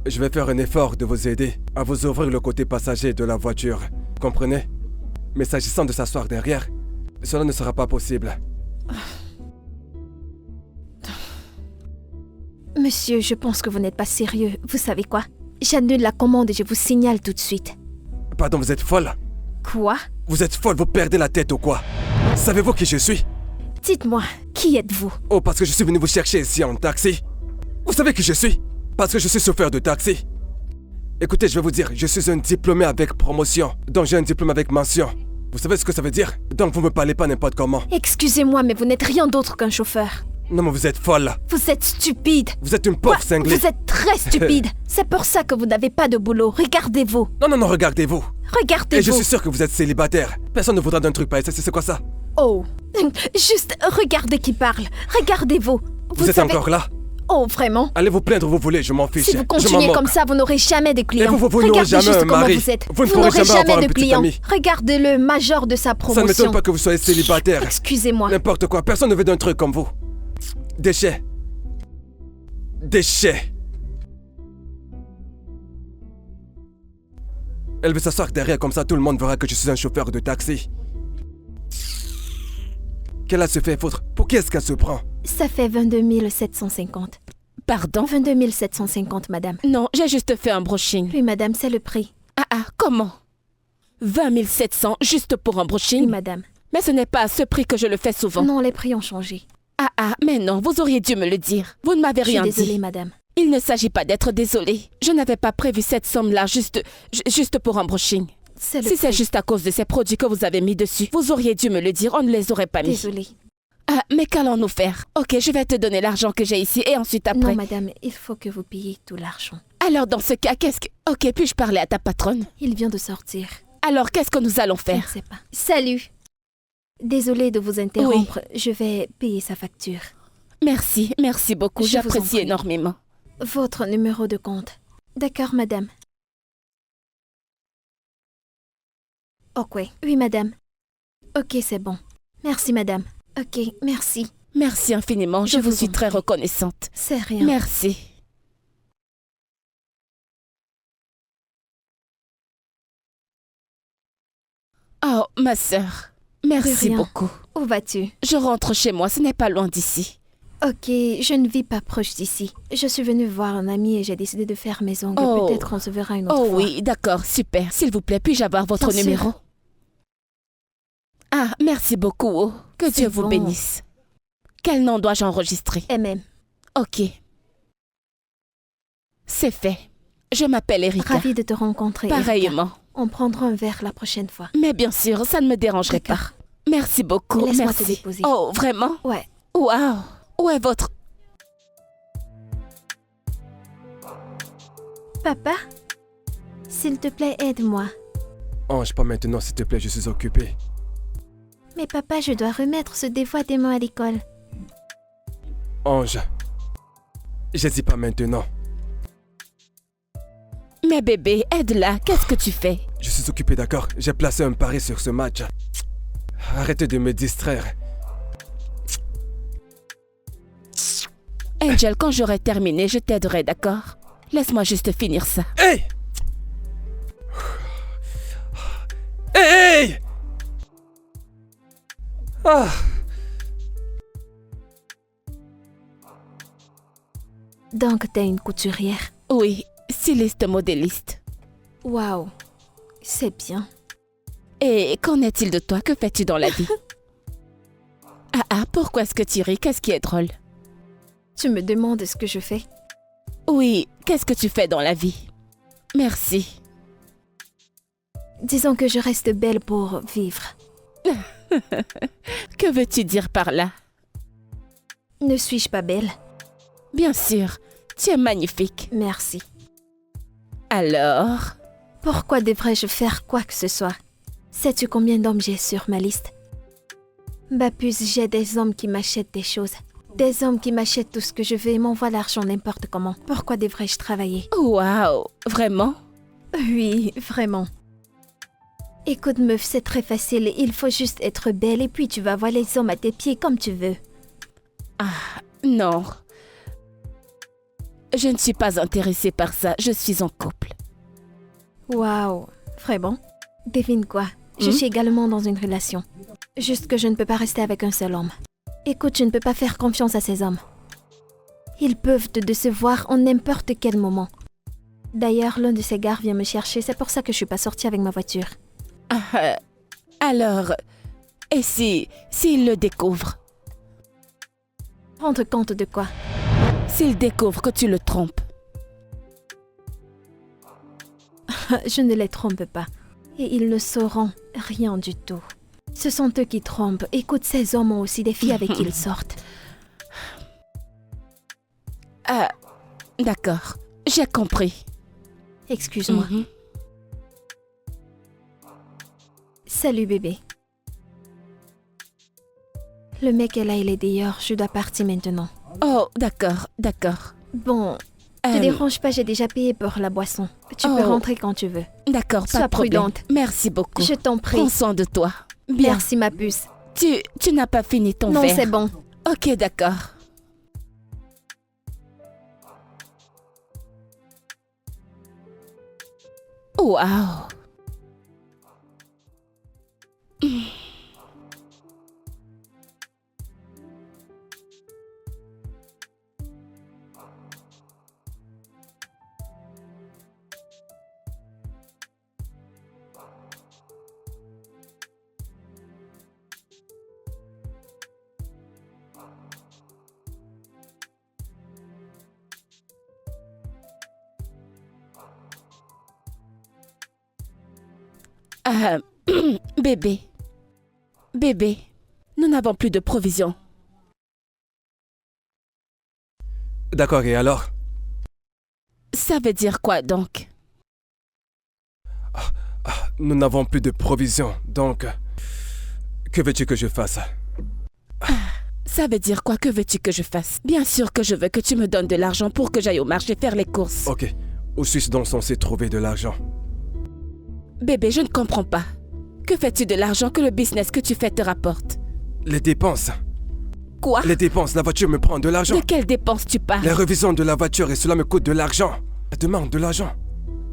Speaker 3: Je vais faire un effort de vous aider à vous ouvrir le côté passager de la voiture. comprenez? Mais s'agissant de s'asseoir derrière, cela ne sera pas possible.
Speaker 2: Monsieur, je pense que vous n'êtes pas sérieux. Vous savez quoi? J'annule la commande et je vous signale tout de suite.
Speaker 3: Pardon, vous êtes folle?
Speaker 2: Quoi?
Speaker 3: Vous êtes folle, vous perdez la tête ou quoi? Savez-vous qui je suis?
Speaker 2: Dites-moi, qui êtes-vous?
Speaker 3: Oh, parce que je suis venu vous chercher ici en taxi. Vous savez qui je suis? Parce que je suis chauffeur de taxi. Écoutez, je vais vous dire, je suis un diplômé avec promotion, donc j'ai un diplôme avec mention. Vous savez ce que ça veut dire? Donc vous me parlez pas n'importe comment.
Speaker 2: Excusez-moi, mais vous n'êtes rien d'autre qu'un chauffeur.
Speaker 3: Non mais vous êtes folle.
Speaker 2: Vous êtes stupide.
Speaker 3: Vous êtes une pauvre cinglée.
Speaker 2: Vous êtes très stupide. C'est pour ça que vous n'avez pas de boulot. Regardez-vous.
Speaker 3: Non, regardez-vous.
Speaker 2: Regardez-vous.
Speaker 3: Et je suis sûr que vous êtes célibataire. Personne ne voudra d'un truc pareil. C'est quoi ça?
Speaker 2: Oh. Juste regardez qui parle. Regardez-vous.
Speaker 3: Vous êtes encore là?
Speaker 2: Oh, vraiment?
Speaker 3: Allez vous plaindre où vous voulez, je m'en fiche.
Speaker 2: Si vous continuez comme ça, vous n'aurez jamais de clients.
Speaker 3: Et vous n'aurez
Speaker 2: Regardez
Speaker 3: jamais
Speaker 2: juste
Speaker 3: un
Speaker 2: comment
Speaker 3: mari.
Speaker 2: vous êtes.
Speaker 3: Vous ne pourrez
Speaker 2: n'aurez
Speaker 3: jamais avoir un
Speaker 2: de
Speaker 3: petit
Speaker 2: clients.
Speaker 3: ami.
Speaker 2: Regardez le major de sa promotion.
Speaker 3: Ça ne m'étonne pas que vous soyez célibataire.
Speaker 2: Excusez-moi.
Speaker 3: N'importe quoi, personne ne veut d'un truc comme vous. Déchets. Déchets. Elle veut s'asseoir derrière, comme ça tout le monde verra que je suis un chauffeur de taxi. Qu'elle a se fait foutre? Pour qui est-ce qu'elle se prend?
Speaker 2: Ça fait 22 750.
Speaker 1: Pardon?
Speaker 2: 22 750, madame.
Speaker 1: Non, j'ai juste fait un brushing.
Speaker 2: Oui, madame, c'est le prix.
Speaker 1: Comment? 20 700 juste pour un brushing?
Speaker 2: Oui, madame.
Speaker 1: Mais ce n'est pas à ce prix que je le fais souvent.
Speaker 2: Non, les prix ont changé.
Speaker 1: Mais non, vous auriez dû me le dire. Vous ne m'avez rien dit.
Speaker 2: Je suis désolée, madame.
Speaker 1: Il ne s'agit pas d'être désolée. Je n'avais pas prévu cette somme-là juste pour un brushing. Si c'est juste à cause de ces produits que vous avez mis dessus, vous auriez dû me le dire, on ne les aurait pas mis.
Speaker 2: Désolée.
Speaker 1: Mais qu'allons-nous faire? Ok, je vais te donner l'argent que j'ai ici et ensuite après...
Speaker 2: Non, madame, il faut que vous payiez tout l'argent.
Speaker 1: Alors dans ce cas, qu'est-ce que... Ok, puis-je parler à ta patronne?
Speaker 2: Il vient de sortir.
Speaker 1: Alors qu'est-ce que nous allons
Speaker 2: Je ne
Speaker 1: faire?
Speaker 2: sais pas. Salut. Désolée de vous interrompre. Oui. Je vais payer sa facture.
Speaker 1: Merci beaucoup, j'apprécie énormément.
Speaker 2: Votre numéro de compte. D'accord, madame. Ok. Oui, madame. Ok, c'est bon. Merci, madame. Ok, merci.
Speaker 1: Merci infiniment, je vous suis très reconnaissante.
Speaker 2: C'est rien.
Speaker 1: Merci. Oh, ma sœur, merci beaucoup.
Speaker 2: Où vas-tu?
Speaker 1: Je rentre chez moi, ce n'est pas loin d'ici.
Speaker 2: Ok, je ne vis pas proche d'ici. Je suis venue voir un ami et j'ai décidé de faire mes ongles.
Speaker 1: Oh.
Speaker 2: Peut-être on se verra une autre fois.
Speaker 1: Oh oui, d'accord, super. S'il vous plaît, puis-je avoir votre numéro? Ah, merci beaucoup. Que Dieu vous bénisse. Quel nom dois-je enregistrer?
Speaker 2: MM.
Speaker 1: Ok. C'est fait. Je m'appelle Erika.
Speaker 2: Ravie de te rencontrer.
Speaker 1: Pareillement.
Speaker 2: Erika. On prendra un verre la prochaine fois.
Speaker 1: Mais bien sûr, ça ne me dérangerait pas. Merci beaucoup.
Speaker 2: Laisse-moi te déposer.
Speaker 1: Oh, vraiment?
Speaker 2: Ouais.
Speaker 1: Waouh. Où est votre...
Speaker 2: Papa? S'il te plaît, aide-moi.
Speaker 3: Ange, pas maintenant, s'il te plaît, je suis occupé.
Speaker 2: Mais papa, je dois remettre ce devoir des mains à l'école.
Speaker 3: Ange, je dis pas maintenant.
Speaker 1: Mais bébé, aide-la, qu'est-ce que tu fais?
Speaker 3: Je suis occupé, d'accord? J'ai placé un pari sur ce match. Arrêtez de me distraire.
Speaker 1: Angel, quand j'aurai terminé, je t'aiderai, d'accord? Laisse-moi juste finir ça.
Speaker 3: Hey! Hey! Ah!
Speaker 2: Donc, t'es une couturière?
Speaker 1: Oui, styliste modéliste.
Speaker 2: Waouh, c'est bien.
Speaker 1: Et qu'en est-il de toi? Que fais-tu dans la vie? Pourquoi est-ce que tu ris? Qu'est-ce qui est drôle?
Speaker 2: Tu me demandes ce que je fais?
Speaker 1: Oui, qu'est-ce que tu fais dans la vie? Merci.
Speaker 2: Disons que je reste belle pour vivre.
Speaker 1: Que veux-tu dire par là?
Speaker 2: Ne suis-je pas belle?
Speaker 1: Bien sûr, tu es magnifique.
Speaker 2: Merci.
Speaker 1: Alors?
Speaker 2: Pourquoi devrais-je faire quoi que ce soit? Sais-tu combien d'hommes j'ai sur ma liste? Bapus, j'ai des hommes qui m'achètent des choses. Des hommes qui m'achètent tout ce que je veux et m'envoient l'argent n'importe comment. Pourquoi devrais-je travailler?
Speaker 1: Waouh, vraiment?
Speaker 2: Oui, vraiment. Écoute, meuf, c'est très facile. Il faut juste être belle et puis tu vas voir les hommes à tes pieds comme tu veux.
Speaker 1: Non. Je ne suis pas intéressée par ça. Je suis en couple.
Speaker 2: Waouh, vraiment? Devine quoi? Je suis également dans une relation. Juste que je ne peux pas rester avec un seul homme. Écoute, je ne peux pas faire confiance à ces hommes. Ils peuvent te décevoir en n'importe quel moment. D'ailleurs, l'un de ces gars vient me chercher, c'est pour ça que je suis pas sortie avec ma voiture.
Speaker 1: Alors, et s'il le découvre?
Speaker 2: Rendre compte de quoi?
Speaker 1: S'il découvre que tu le trompes?
Speaker 2: Je ne les trompe pas. Et ils ne sauront rien du tout. Ce sont eux qui trompent. Écoute, ces hommes ont aussi des filles avec qui ils sortent.
Speaker 1: Ah, d'accord. J'ai compris.
Speaker 2: Excuse-moi. Salut bébé. Le mec est là, il est d'ailleurs. Je dois partir maintenant.
Speaker 1: Oh, d'accord, d'accord.
Speaker 2: Bon, te dérange pas, j'ai déjà payé pour la boisson. Tu peux rentrer quand tu veux.
Speaker 1: D'accord, pas
Speaker 2: Sois
Speaker 1: de problème.
Speaker 2: prudente.
Speaker 1: Merci beaucoup.
Speaker 2: Je t'en prie.
Speaker 1: Prends soin de toi. Bien.
Speaker 2: Merci ma puce.
Speaker 1: Tu n'as pas fini ton
Speaker 2: Non,
Speaker 1: verre.
Speaker 2: c'est bon.
Speaker 1: Ok, d'accord. Waouh. Bébé. Bébé, nous n'avons plus de provisions.
Speaker 3: D'accord, et alors?
Speaker 1: Ça veut dire quoi donc?
Speaker 3: Nous n'avons plus de provisions, donc... Que veux-tu que je fasse?
Speaker 1: Ça veut dire quoi? Que veux-tu que je fasse? Bien sûr que je veux que tu me donnes de l'argent pour que j'aille au marché faire les courses.
Speaker 3: Ok, où suis-je donc censé trouver de l'argent?
Speaker 1: Bébé, je ne comprends pas. Que fais-tu de l'argent que le business que tu fais te rapporte?
Speaker 3: Les dépenses.
Speaker 1: Quoi?
Speaker 3: Les dépenses, la voiture me prend de l'argent.
Speaker 1: De quelles dépenses tu parles?
Speaker 3: Les révisions de la voiture et cela me coûte de l'argent. Elle demande de l'argent.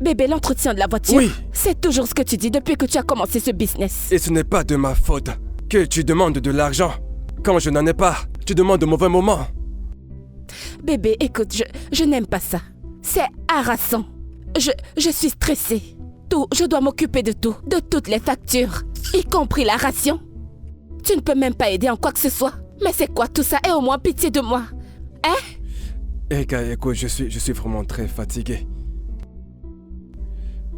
Speaker 1: Bébé, l'entretien de la voiture,
Speaker 3: Oui.
Speaker 1: c'est toujours ce que tu dis depuis que tu as commencé ce business.
Speaker 3: Et ce n'est pas de ma faute que tu demandes de l'argent. Quand je n'en ai pas, tu demandes au mauvais moment.
Speaker 1: Bébé, écoute, je n'aime pas ça. C'est harassant. Je suis stressée. Je dois m'occuper de tout, de toutes les factures, y compris la ration. Tu ne peux même pas aider en quoi que ce soit. Mais c'est quoi tout ça? Aie au moins pitié de moi. Hein?
Speaker 3: Erika, écoute, je suis vraiment très fatigué.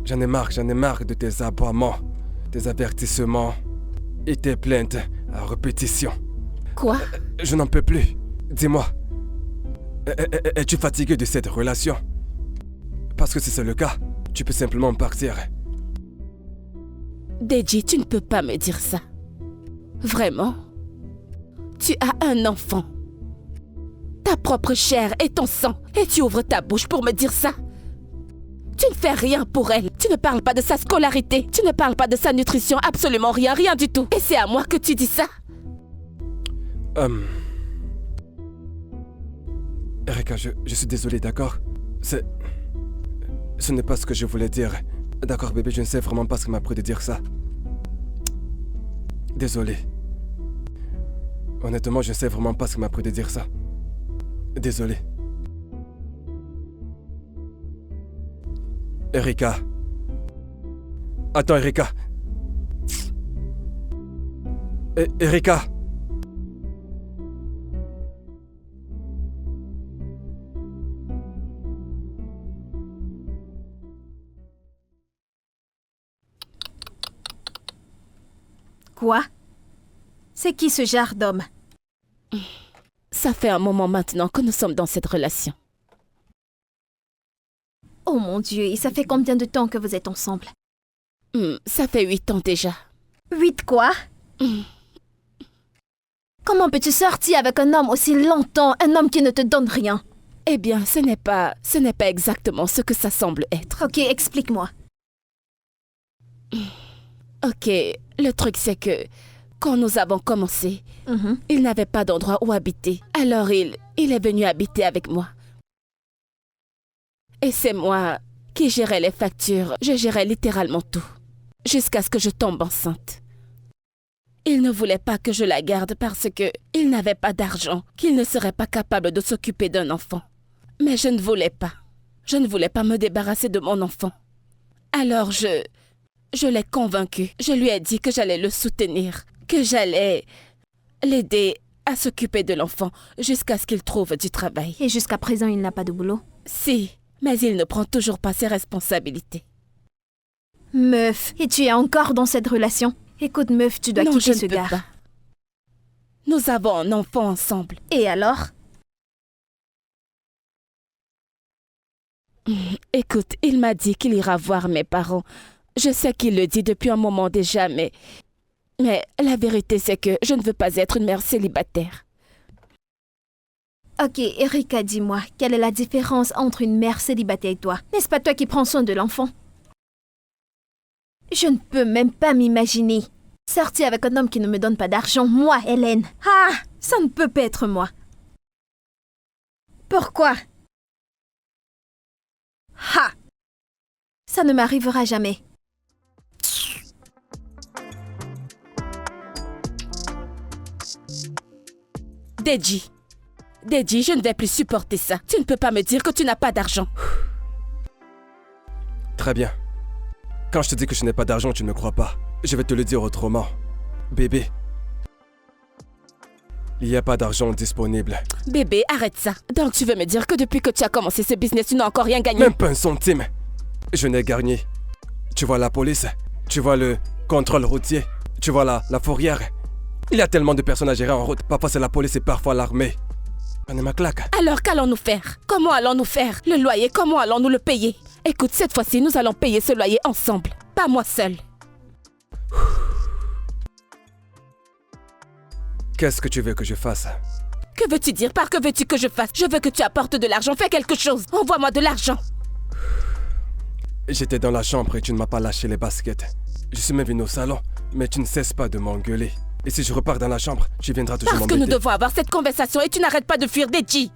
Speaker 3: J'en ai marre de tes aboiements, tes avertissements et tes plaintes à répétition.
Speaker 1: Quoi?
Speaker 3: Je n'en peux plus. Dis-moi, es-tu fatigué de cette relation? Parce que si c'est le cas, tu peux simplement partir.
Speaker 1: Deji, tu ne peux pas me dire ça. Vraiment? Tu as un enfant. Ta propre chair et ton sang. Et tu ouvres ta bouche pour me dire ça? Tu ne fais rien pour elle. Tu ne parles pas de sa scolarité. Tu ne parles pas de sa nutrition. Absolument rien, rien du tout. Et c'est à moi que tu dis ça?
Speaker 3: Erika, je suis désolé, d'accord? Ce n'est pas ce que je voulais dire. D'accord, bébé, je ne sais vraiment pas ce qui m'a pris de dire ça. Désolé. Honnêtement, je ne sais vraiment pas ce qui m'a pris de dire ça. Désolé. Erika. Attends, Erika. Erika.
Speaker 2: Quoi? C'est qui ce genre d'homme?
Speaker 1: Ça fait un moment maintenant que nous sommes dans cette relation.
Speaker 2: Oh mon Dieu, et ça fait combien de temps que vous êtes ensemble?
Speaker 1: Ça fait 8 ans déjà.
Speaker 2: 8 quoi? Comment peux-tu sortir avec un homme aussi longtemps, un homme qui ne te donne rien?
Speaker 1: Eh bien, ce n'est pas exactement ce que ça semble être.
Speaker 2: Ok, explique-moi.
Speaker 1: Ok, le truc c'est que quand nous avons commencé, il n'avait pas d'endroit où habiter. Alors il est venu habiter avec moi. Et c'est moi qui gérais les factures. Je gérais littéralement tout. jusqu'à ce que je tombe enceinte. Il ne voulait pas que je la garde parce que il n'avait pas d'argent, qu'il ne serait pas capable de s'occuper d'un enfant. Mais je ne voulais pas. Je ne voulais pas me débarrasser de mon enfant. Alors je l'ai convaincu. Je lui ai dit que j'allais le soutenir, que j'allais l'aider à s'occuper de l'enfant jusqu'à ce qu'il trouve du travail.
Speaker 2: Et jusqu'à présent, il n'a pas de boulot?
Speaker 1: Si, mais il ne prend toujours pas ses responsabilités.
Speaker 2: Meuf, et tu es encore dans cette relation? Écoute, meuf, tu dois
Speaker 1: Non,
Speaker 2: quitter
Speaker 1: je
Speaker 2: ce
Speaker 1: ne peux
Speaker 2: gars.
Speaker 1: pas. Nous avons un enfant ensemble.
Speaker 2: Et alors?
Speaker 1: Écoute, il m'a dit qu'il ira voir mes parents. Je sais qu'il le dit depuis un moment déjà, mais la vérité, c'est que je ne veux pas être une mère célibataire.
Speaker 2: Ok, Erika, dis-moi, quelle est la différence entre une mère célibataire et toi? N'est-ce pas toi qui prends soin de l'enfant? Je ne peux même pas m'imaginer sortir avec un homme qui ne me donne pas d'argent, moi, Hélène. Ah, ça ne peut pas être moi. Pourquoi? Ha! Ça ne m'arrivera jamais.
Speaker 1: Deji, je ne vais plus supporter ça. Tu ne peux pas me dire que tu n'as pas d'argent.
Speaker 3: Très bien. Quand je te dis que je n'ai pas d'argent, tu ne me crois pas. Je vais te le dire autrement. Bébé, il n'y a pas d'argent disponible.
Speaker 1: Bébé, arrête ça. Donc tu veux me dire que depuis que tu as commencé ce business, tu n'as encore rien gagné?
Speaker 3: Même pas un centime. Je n'ai gagné. Tu vois la police, tu vois le contrôle routier, tu vois la fourrière. Il y a tellement de personnes à gérer en route. Parfois c'est la police et parfois l'armée. On est ma claque.
Speaker 1: Alors qu'allons-nous faire? Comment allons-nous faire? Le loyer, comment allons-nous le payer? Écoute, cette fois-ci, nous allons payer ce loyer ensemble. Pas moi seule.
Speaker 3: Qu'est-ce que tu veux que je fasse?
Speaker 1: Que veux-tu dire par que veux-tu que je fasse? Je veux que tu apportes de l'argent, fais quelque chose. Envoie-moi de l'argent.
Speaker 3: J'étais dans la chambre et tu ne m'as pas lâché les baskets. Je suis même venu au salon, mais tu ne cesses pas de m'engueuler. Et si je repars dans la chambre, tu viendras toujours
Speaker 1: Parce que
Speaker 3: m'embêter.
Speaker 1: nous devons avoir cette conversation et tu n'arrêtes pas de fuir, Deji.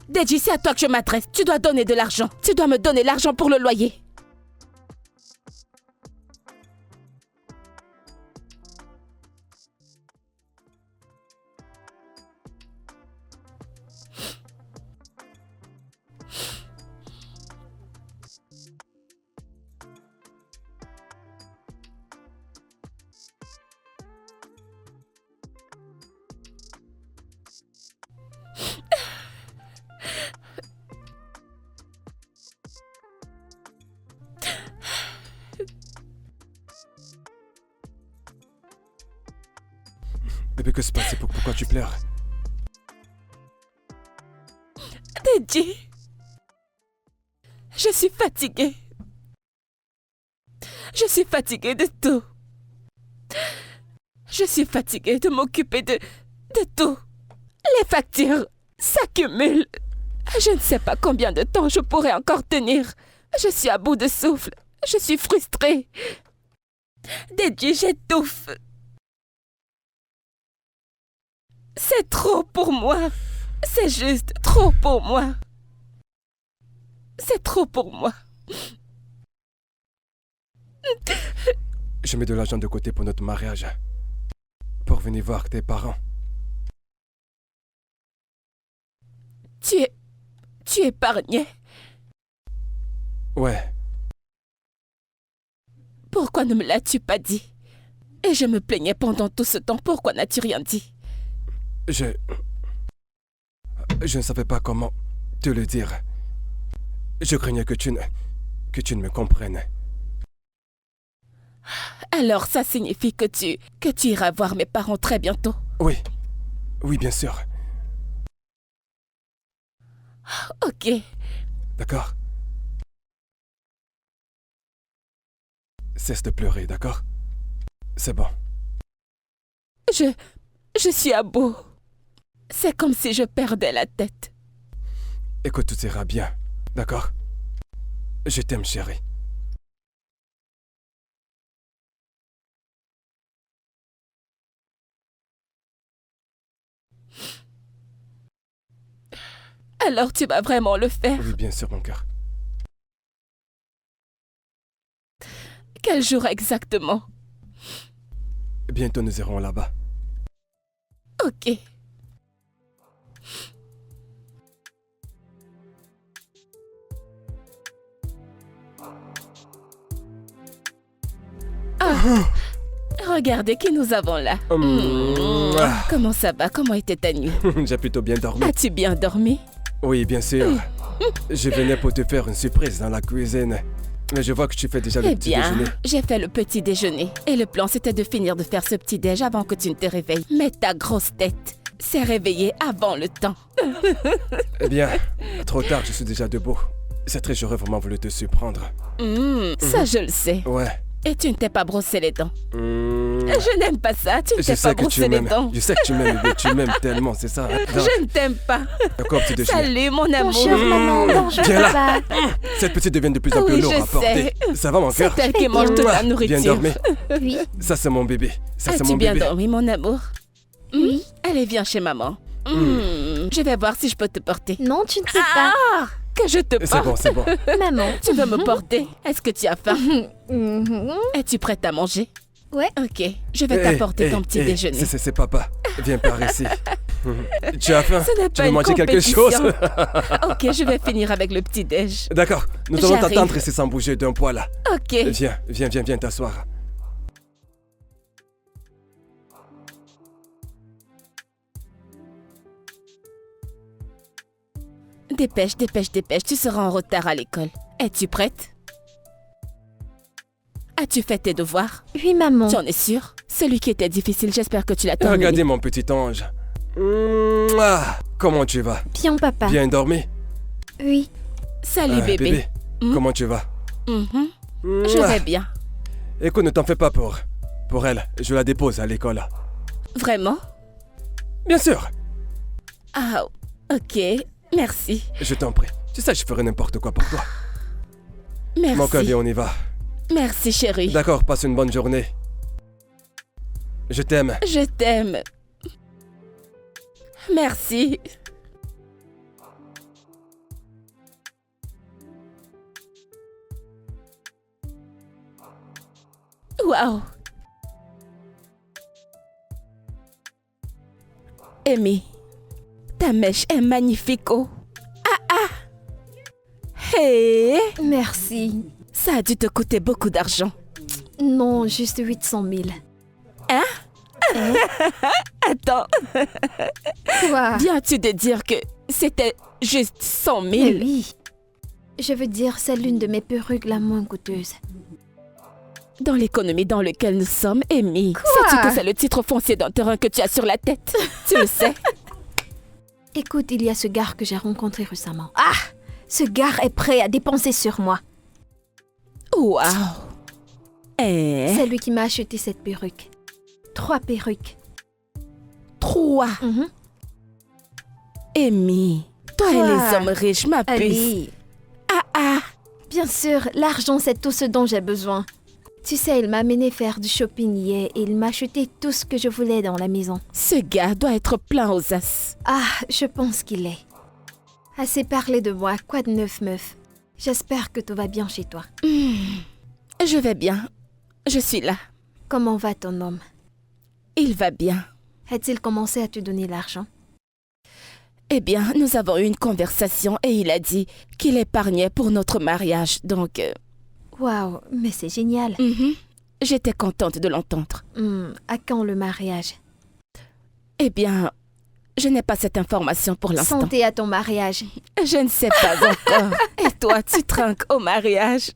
Speaker 1: Deji, c'est à toi que je m'adresse. Tu dois donner de l'argent. Tu dois me donner l'argent pour le loyer.
Speaker 3: Bébé, que se passe? Pourquoi tu pleures?
Speaker 1: Deji, je suis fatiguée. Je suis fatiguée de tout. Je suis fatiguée de m'occuper de tout. Les factures s'accumulent. Je ne sais pas combien de temps je pourrai encore tenir. Je suis à bout de souffle. Je suis frustrée. Deji, j'étouffe. C'est trop pour moi. C'est juste trop pour moi. C'est trop pour moi.
Speaker 3: Je mets de l'argent de côté pour notre mariage. Pour venir voir tes parents.
Speaker 1: Tu épargnais.
Speaker 3: Ouais.
Speaker 1: Pourquoi ne me l'as-tu pas dit? Et je me plaignais pendant tout ce temps. Pourquoi n'as-tu rien dit?
Speaker 3: Je ne savais pas comment te le dire. Je craignais que tu ne me comprennes.
Speaker 1: Alors ça signifie que tu iras voir mes parents très bientôt?
Speaker 3: Oui. Oui, bien sûr.
Speaker 1: Ok.
Speaker 3: D'accord? Cesse de pleurer, d'accord? C'est bon.
Speaker 1: Je suis à bout. C'est comme si je perdais la tête.
Speaker 3: Écoute, tout ira bien, d'accord? Je t'aime, chérie.
Speaker 1: Alors tu vas vraiment le faire?
Speaker 3: Oui, bien sûr, mon cœur.
Speaker 1: Quel jour exactement?
Speaker 3: Bientôt nous irons là-bas.
Speaker 1: Ok. Ah, regardez qui nous avons là. Comment ça va? Comment était ta nuit?
Speaker 3: J'ai plutôt bien dormi.
Speaker 1: As-tu bien dormi?
Speaker 3: Oui, bien sûr. Je venais pour te faire une surprise dans la cuisine. Mais je vois que tu fais déjà le
Speaker 1: Eh
Speaker 3: petit
Speaker 1: bien,
Speaker 3: déjeuner.
Speaker 1: j'ai fait le petit déjeuner. Et le plan, c'était de finir de faire ce petit déj avant que tu ne te réveilles. Mais ta grosse tête s'est réveillée avant le temps.
Speaker 3: Eh bien, trop tard, je suis déjà debout. C'est très, j'aurais vraiment voulu te surprendre.
Speaker 1: Ça, je le sais.
Speaker 3: Ouais.
Speaker 1: Et tu ne t'es pas brossé les dents. Je n'aime pas ça. Tu ne
Speaker 3: Je
Speaker 1: t'es
Speaker 3: sais
Speaker 1: pas
Speaker 3: que tu
Speaker 1: brossé les
Speaker 3: m'aimes.
Speaker 1: dents.
Speaker 3: Je sais que tu m'aimes, bébé. Tu m'aimes tellement, c'est ça. Hein?
Speaker 1: Je ne t'aime pas.
Speaker 3: D'accord, petit déjeuner.
Speaker 1: Salut, mon amour.
Speaker 2: Bonjour maman, bonjour
Speaker 3: Viens là.
Speaker 2: papa.
Speaker 3: Cette petite devient de plus en plus
Speaker 1: Oui,
Speaker 3: lourde
Speaker 1: je
Speaker 3: à porter.
Speaker 1: sais.
Speaker 3: Ça va, mon
Speaker 1: C'est
Speaker 3: cœur?
Speaker 1: elle qui mange toute la
Speaker 3: Bien
Speaker 1: nourriture.
Speaker 3: dormi.
Speaker 2: Oui,
Speaker 3: Ça, c'est mon bébé. Ça, c'est
Speaker 1: As-tu
Speaker 3: mon
Speaker 1: bien
Speaker 3: bébé.
Speaker 1: dormi, mon amour?
Speaker 2: oui.
Speaker 1: Allez, viens chez maman. Je vais voir si je peux te porter.
Speaker 2: Non, tu ne sais pas.
Speaker 1: Que je te
Speaker 3: C'est bon,
Speaker 1: porte.
Speaker 3: c'est bon.
Speaker 2: Maman.
Speaker 1: Tu veux me porter? Est-ce que tu as faim?
Speaker 2: Mhm.
Speaker 1: Es-tu prête à manger?
Speaker 2: Ouais.
Speaker 1: Ok, je vais t'apporter ton petit déjeuner.
Speaker 3: C'est papa. Viens par ici. Tu as faim?
Speaker 1: Ce n'est
Speaker 3: Tu
Speaker 1: pas
Speaker 3: veux
Speaker 1: une
Speaker 3: manger quelque
Speaker 1: compétition.
Speaker 3: chose?
Speaker 1: Ok, je vais finir avec le petit déj.
Speaker 3: D'accord. Nous allons
Speaker 1: J'arrive.
Speaker 3: t'attendre ici sans bouger d'un poil là.
Speaker 1: Ok.
Speaker 3: Viens t'asseoir.
Speaker 1: Dépêche, tu seras en retard à l'école. Es-tu prête? As-tu fait tes devoirs?
Speaker 2: Oui, maman.
Speaker 1: Tu en es sûre? Celui qui était difficile, j'espère que tu l'as terminé.
Speaker 3: Regardez mon petit ange. Mouah. Comment tu vas?
Speaker 2: Bien, papa.
Speaker 3: Bien dormi?
Speaker 2: Oui.
Speaker 1: Salut bébé.
Speaker 3: Comment tu vas?
Speaker 1: Mhm. Je
Speaker 3: Mouah.
Speaker 1: vais bien.
Speaker 3: Écoute, ne t'en fais pas pour elle. Je la dépose à l'école.
Speaker 1: Vraiment?
Speaker 3: Bien sûr.
Speaker 1: Ah, ok. Merci.
Speaker 3: Je t'en prie. Tu sais, je ferai n'importe quoi pour toi.
Speaker 1: Merci.
Speaker 3: Mon cœur, viens, on y va.
Speaker 1: Merci chérie.
Speaker 3: D'accord, passe une bonne journée. Je t'aime.
Speaker 1: Je t'aime. Merci. Waouh. Amy, ta mèche est magnifique, oh. Hey,
Speaker 2: Merci.
Speaker 1: ça a dû te coûter beaucoup d'argent.
Speaker 2: Non, juste 800 000.
Speaker 1: Attends,
Speaker 2: Quoi?
Speaker 1: viens-tu de dire que c'était juste 100 000?
Speaker 2: Mais oui. Je veux dire, c'est l'une de mes perruques la moins coûteuse.
Speaker 1: Dans l'économie dans laquelle nous sommes, Amy, sais-tu que c'est le titre foncier d'un terrain que tu as sur la tête? Tu le sais?
Speaker 2: Écoute, il y a ce gars que j'ai rencontré récemment. Ah! Ce gars est prêt à dépenser sur moi.
Speaker 1: Waouh! Eh?
Speaker 2: C'est lui qui m'a acheté cette perruque. 3 perruques.
Speaker 1: 3.
Speaker 2: Mhm.
Speaker 1: Amy, toi et
Speaker 2: Quoi?
Speaker 1: les hommes riches, ma puce.
Speaker 2: Allez. Bien sûr, l'argent, c'est tout ce dont j'ai besoin. Tu sais, il m'a amené faire du shopping hier et il m'a acheté tout ce que je voulais dans la maison.
Speaker 1: Ce gars doit être plein aux as.
Speaker 2: Ah, je pense qu'il est. Assez parlé de moi, quoi de neuf, meuf? J'espère que tout va bien chez toi.
Speaker 1: Je vais bien. Je suis là.
Speaker 2: Comment va ton homme?
Speaker 1: Il va bien.
Speaker 2: A-t-il commencé à te donner l'argent?
Speaker 1: Eh bien, nous avons eu une conversation et il a dit qu'il épargnait pour notre mariage. Donc,
Speaker 2: Waouh, mais c'est génial.
Speaker 1: j'étais contente de l'entendre.
Speaker 2: À quand le mariage?
Speaker 1: Eh bien, je n'ai pas cette information pour l'instant.
Speaker 2: Santé à ton mariage.
Speaker 1: Je ne sais pas encore. Et toi, tu trinques au mariage?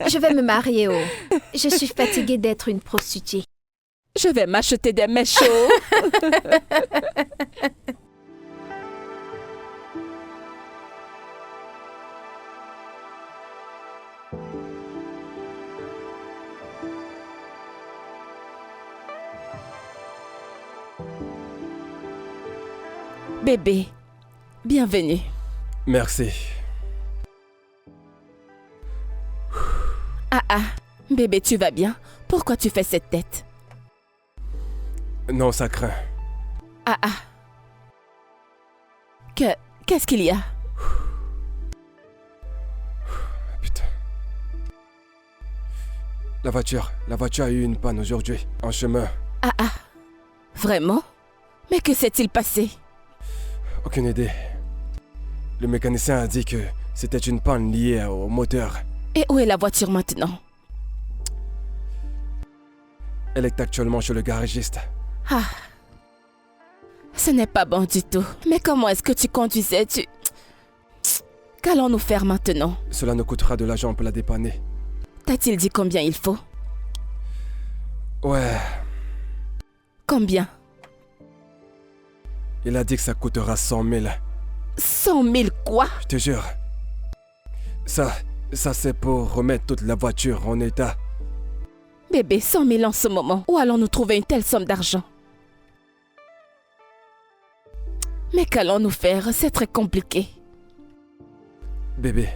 Speaker 2: Je vais me marier, oh. Je suis fatiguée d'être une prostituée.
Speaker 1: Je vais m'acheter des mèches. Bébé, bienvenue.
Speaker 3: Merci.
Speaker 1: Bébé, tu vas bien? Pourquoi tu fais cette tête?
Speaker 3: Non, ça craint.
Speaker 1: Qu'est-ce qu'il y a?
Speaker 3: Putain. La voiture a eu une panne aujourd'hui, en chemin.
Speaker 1: Ah, vraiment? Mais que s'est-il passé?
Speaker 3: Aucune idée. Le mécanicien a dit que c'était une panne liée au moteur.
Speaker 1: Et où est la voiture maintenant?
Speaker 3: Elle est actuellement chez le garagiste.
Speaker 1: Ah, ce n'est pas bon du tout. Mais comment est-ce que tu conduisais? Qu'allons-nous faire maintenant?
Speaker 3: Cela nous coûtera de l'argent pour la dépanner.
Speaker 1: T'a-t-il dit combien il faut?
Speaker 3: Ouais,
Speaker 1: Combien?
Speaker 3: il a dit que ça coûtera 100 000.
Speaker 1: 100 000 quoi?
Speaker 3: Je te jure. Ça c'est pour remettre toute la voiture en état.
Speaker 1: Bébé, 100 000 en ce moment. Où allons-nous trouver une telle somme d'argent? Mais qu'allons-nous faire? C'est très compliqué.
Speaker 3: Bébé,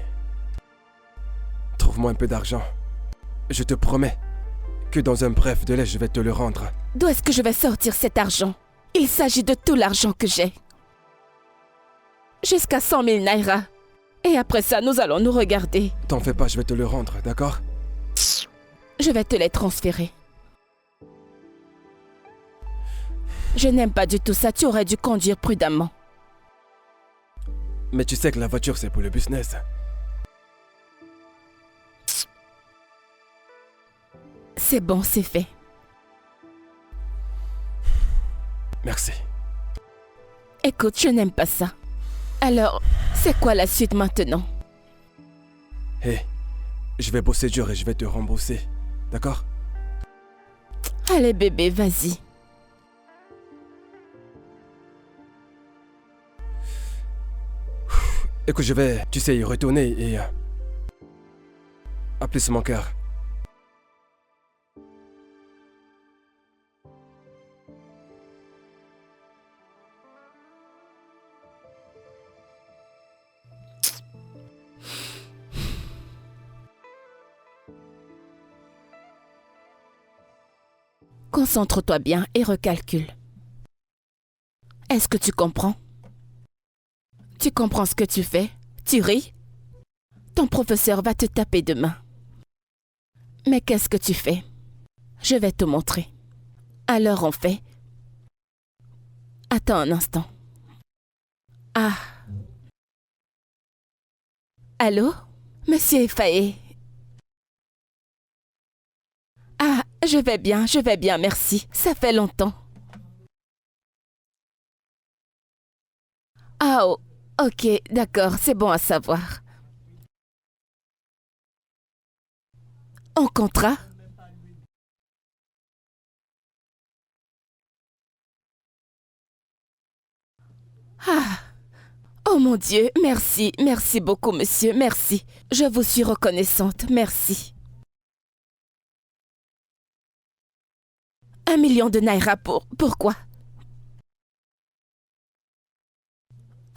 Speaker 3: trouve-moi un peu d'argent. Je te promets que dans un bref délai, je vais te le rendre.
Speaker 1: D'où est-ce que je vais sortir cet argent? Il s'agit de tout l'argent que j'ai. Jusqu'à 100 000 naira. Et après ça, nous allons nous regarder.
Speaker 3: T'en fais pas, je vais te le rendre, d'accord?
Speaker 1: Je vais te les transférer. Je n'aime pas du tout ça. Tu aurais dû conduire prudemment.
Speaker 3: Mais tu sais que la voiture, c'est pour le business.
Speaker 1: C'est bon, c'est fait.
Speaker 3: Merci.
Speaker 1: Écoute, je n'aime pas ça. Alors, c'est quoi la suite maintenant?
Speaker 3: Hé, je vais bosser dur et je vais te rembourser. D'accord?
Speaker 1: Allez bébé, vas-y.
Speaker 3: Écoute, je vais, tu sais, y retourner et... appeler sur mon cœur.
Speaker 1: Concentre-toi bien et recalcule. Est-ce que tu comprends? Tu comprends ce que tu fais? Tu ris? Ton professeur va te taper demain. Mais qu'est-ce que tu fais? Je vais te montrer. Alors on fait... Attends un instant. Ah. Allô? Monsieur Faye. Ah, je vais bien, merci. Ça fait longtemps. Ah, oh, ok, d'accord, c'est bon à savoir. En contrat? Ah, oh mon Dieu, merci, merci beaucoup, monsieur, merci. Je vous suis reconnaissante, merci. 1 million de naira pourquoi?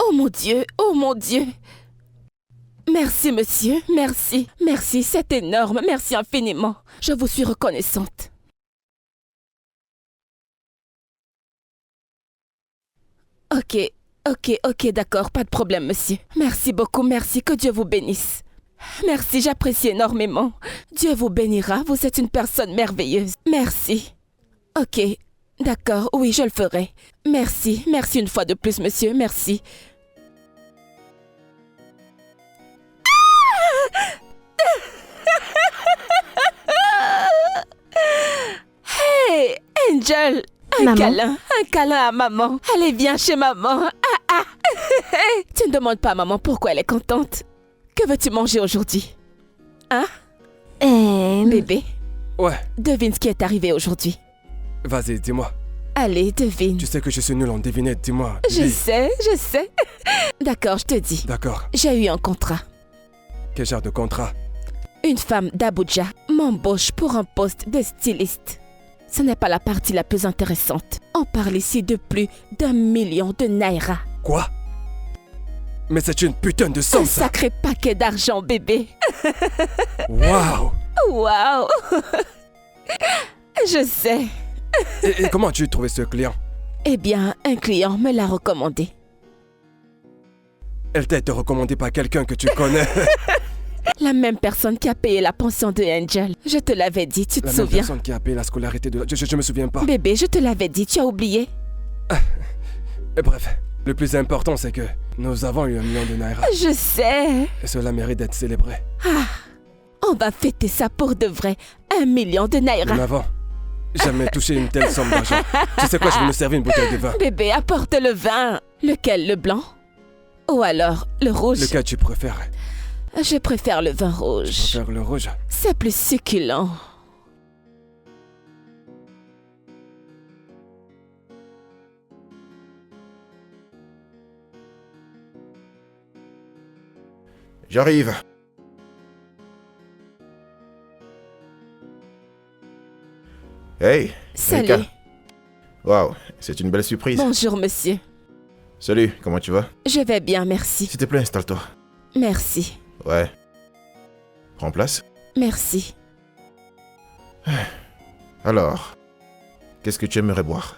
Speaker 1: Oh mon Dieu, oh mon Dieu. Merci monsieur, merci, merci, c'est énorme, merci infiniment. Je vous suis reconnaissante. Ok, d'accord, pas de problème monsieur. Merci beaucoup, merci, que Dieu vous bénisse. Merci, j'apprécie énormément. Dieu vous bénira, vous êtes une personne merveilleuse. Merci. Ok, d'accord, oui, je le ferai. Merci, merci une fois de plus, monsieur, merci. Hey, Angel, un câlin à maman. Allez, viens chez maman. Tu ne demandes pas à maman pourquoi elle est contente. Que veux-tu manger aujourd'hui? Hein? Bébé?
Speaker 3: Ouais.
Speaker 1: Devine ce qui est arrivé aujourd'hui.
Speaker 3: Vas-y, dis-moi.
Speaker 1: Allez, devine.
Speaker 3: Tu sais que je suis nul en devinette, dis-moi.
Speaker 1: Je sais. D'accord, je te dis.
Speaker 3: D'accord.
Speaker 1: J'ai eu un contrat.
Speaker 3: Quel genre de contrat?
Speaker 1: Une femme d'Abuja m'embauche pour un poste de styliste. Ce n'est pas la partie la plus intéressante. On parle ici de plus d'1 million de naira.
Speaker 3: Quoi? Mais c'est une putain de somme,
Speaker 1: Un
Speaker 3: ça!
Speaker 1: sacré paquet d'argent, bébé.
Speaker 3: Waouh!
Speaker 1: Waouh! Je sais.
Speaker 3: Et comment as-tu trouvé ce client?
Speaker 1: Eh bien, un client me l'a recommandé.
Speaker 3: Elle t'a été recommandée par quelqu'un que tu connais.
Speaker 1: La même personne qui a payé la pension de Angel. Je te l'avais dit, tu te
Speaker 3: La même
Speaker 1: souviens?
Speaker 3: personne qui a payé la scolarité de... Je me souviens pas.
Speaker 1: Bébé, je te l'avais dit, tu as oublié?
Speaker 3: Et bref, le plus important c'est que nous avons eu 1 million de naira.
Speaker 1: Je sais.
Speaker 3: Et cela mérite d'être célébré.
Speaker 1: On va fêter ça pour de vrai. 1 million de
Speaker 3: Nous
Speaker 1: naira.
Speaker 3: n'avons jamais touché une telle somme d'argent. Tu sais quoi, je vais nous servir une bouteille de vin.
Speaker 1: Bébé, apporte le vin. Lequel, le blanc? Ou alors le rouge?
Speaker 3: Lequel tu préfères?
Speaker 1: Je préfère le vin
Speaker 3: Je
Speaker 1: rouge.
Speaker 3: préfère le rouge.
Speaker 1: C'est plus succulent.
Speaker 4: J'arrive. Hey,
Speaker 1: Salut.
Speaker 4: Erika. Waouh, c'est une belle surprise.
Speaker 1: Bonjour, monsieur.
Speaker 4: Salut, comment tu vas?
Speaker 1: Je vais bien, merci.
Speaker 4: S'il te plaît, installe-toi.
Speaker 1: Merci.
Speaker 4: Ouais. Prends place.
Speaker 1: Merci.
Speaker 4: Alors, qu'est-ce que tu aimerais boire?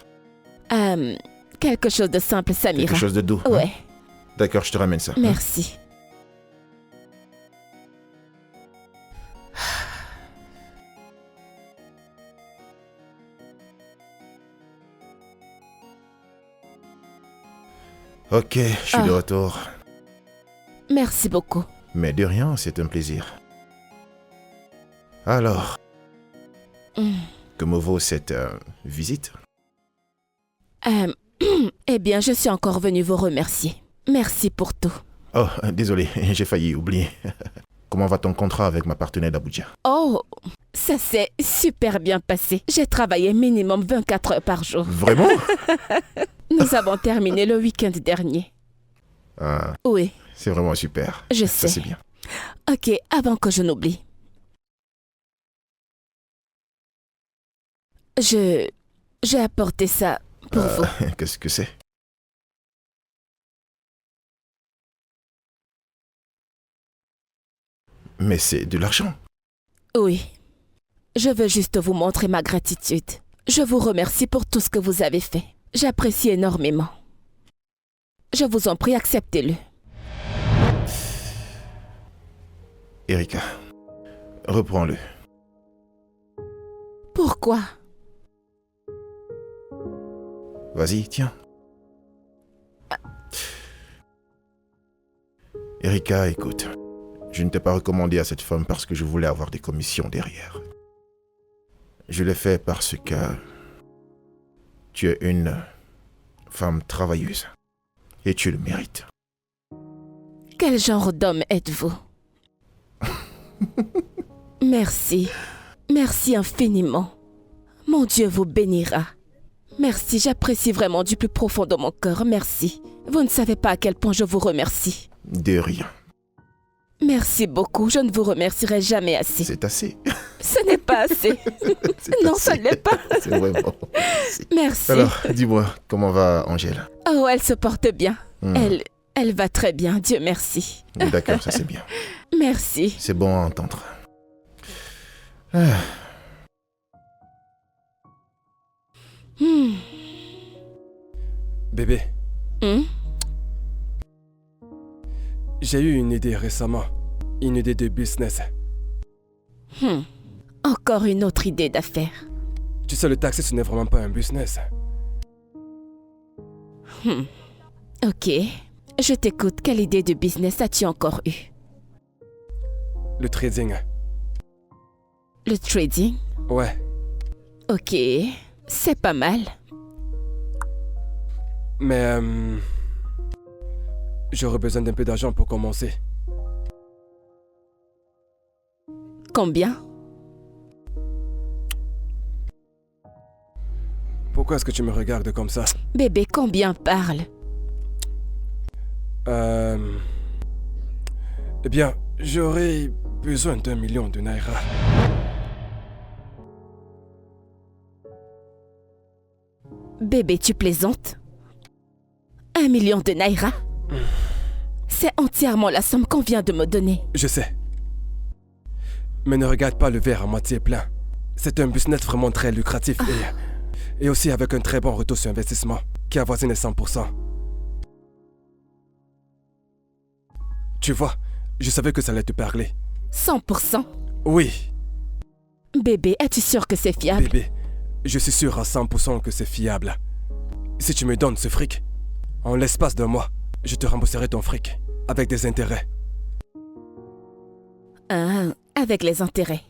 Speaker 1: Quelque chose de simple, Samira.
Speaker 4: Quelque chose de doux. hein?
Speaker 1: Ouais,
Speaker 4: D'accord, je te ramène ça.
Speaker 1: merci.
Speaker 4: Ok, je suis de retour.
Speaker 1: Merci beaucoup.
Speaker 4: Mais de rien, c'est un plaisir. Alors, que me vaut cette visite?
Speaker 1: Eh bien, je suis encore venue vous remercier. Merci pour tout.
Speaker 4: Oh, désolé, j'ai failli oublier. Comment va ton contrat avec ma partenaire d'Abuja?
Speaker 1: Oh, ça s'est super bien passé. J'ai travaillé minimum 24 heures par jour.
Speaker 4: Vraiment?
Speaker 1: Nous avons terminé le week-end dernier.
Speaker 4: Ah,
Speaker 1: Oui,
Speaker 4: c'est vraiment super.
Speaker 1: je
Speaker 4: Ça,
Speaker 1: sais.
Speaker 4: c'est bien.
Speaker 1: Ok, avant que je n'oublie. J'ai apporté ça pour vous.
Speaker 4: Qu'est-ce que c'est? Mais c'est de l'argent.
Speaker 1: Oui. Je veux juste vous montrer ma gratitude. Je vous remercie pour tout ce que vous avez fait. J'apprécie énormément. Je vous en prie, acceptez-le.
Speaker 4: Erika, reprends-le.
Speaker 1: Pourquoi?
Speaker 4: Vas-y, tiens. Erika, écoute. Je ne t'ai pas recommandé à cette femme parce que je voulais avoir des commissions derrière. Je l'ai fait parce que tu es une femme travailleuse et tu le mérites.
Speaker 1: Quel genre d'homme êtes-vous? Merci. Merci infiniment. Mon Dieu vous bénira. Merci, j'apprécie vraiment du plus profond de mon cœur. Merci. Vous ne savez pas à quel point je vous remercie.
Speaker 4: De rien.
Speaker 1: Merci beaucoup, je ne vous remercierai jamais assez.
Speaker 4: C'est assez.
Speaker 1: Ce n'est pas assez.
Speaker 4: C'est
Speaker 1: Non,
Speaker 4: assez.
Speaker 1: ça ne l'est pas.
Speaker 4: C'est vraiment assez.
Speaker 1: Merci.
Speaker 4: Alors, dis-moi, comment va Angèle?
Speaker 1: Oh, elle se porte bien. Elle va très bien, Dieu merci.
Speaker 4: D'accord, ça c'est bien.
Speaker 1: Merci.
Speaker 4: C'est bon à entendre. Ah,
Speaker 3: Bébé,
Speaker 1: Hmm?
Speaker 3: j'ai eu une idée récemment. Une idée de business.
Speaker 1: Encore une autre idée d'affaires.
Speaker 3: Tu sais, le taxi, ce n'est vraiment pas un business.
Speaker 1: Ok. Je t'écoute. Quelle idée de business as-tu encore eu?
Speaker 3: Le trading.
Speaker 1: Le trading?
Speaker 3: Ouais.
Speaker 1: Ok. C'est pas mal.
Speaker 3: Mais j'aurais besoin d'un peu d'argent pour commencer.
Speaker 1: Combien?
Speaker 3: Pourquoi est-ce que tu me regardes comme ça?
Speaker 1: Bébé, combien parle?
Speaker 3: Eh bien, j'aurais besoin d'1 million de naira.
Speaker 1: Bébé, tu plaisantes? 1 million de naira? C'est entièrement la somme qu'on vient de me donner.
Speaker 3: Je sais. Mais ne regarde pas le verre à moitié plein. C'est un business vraiment très lucratif et aussi avec un très bon retour sur investissement qui avoisine les 100%. Tu vois, je savais que ça allait te parler.
Speaker 1: 100%.
Speaker 3: Oui,
Speaker 1: Bébé, es-tu sûr que c'est fiable?
Speaker 3: bébé. Je suis sûr à 100% que c'est fiable. Si tu me donnes ce fric, en l'espace d'un mois, je te rembourserai ton fric. Avec des intérêts.
Speaker 1: Ah, avec les intérêts.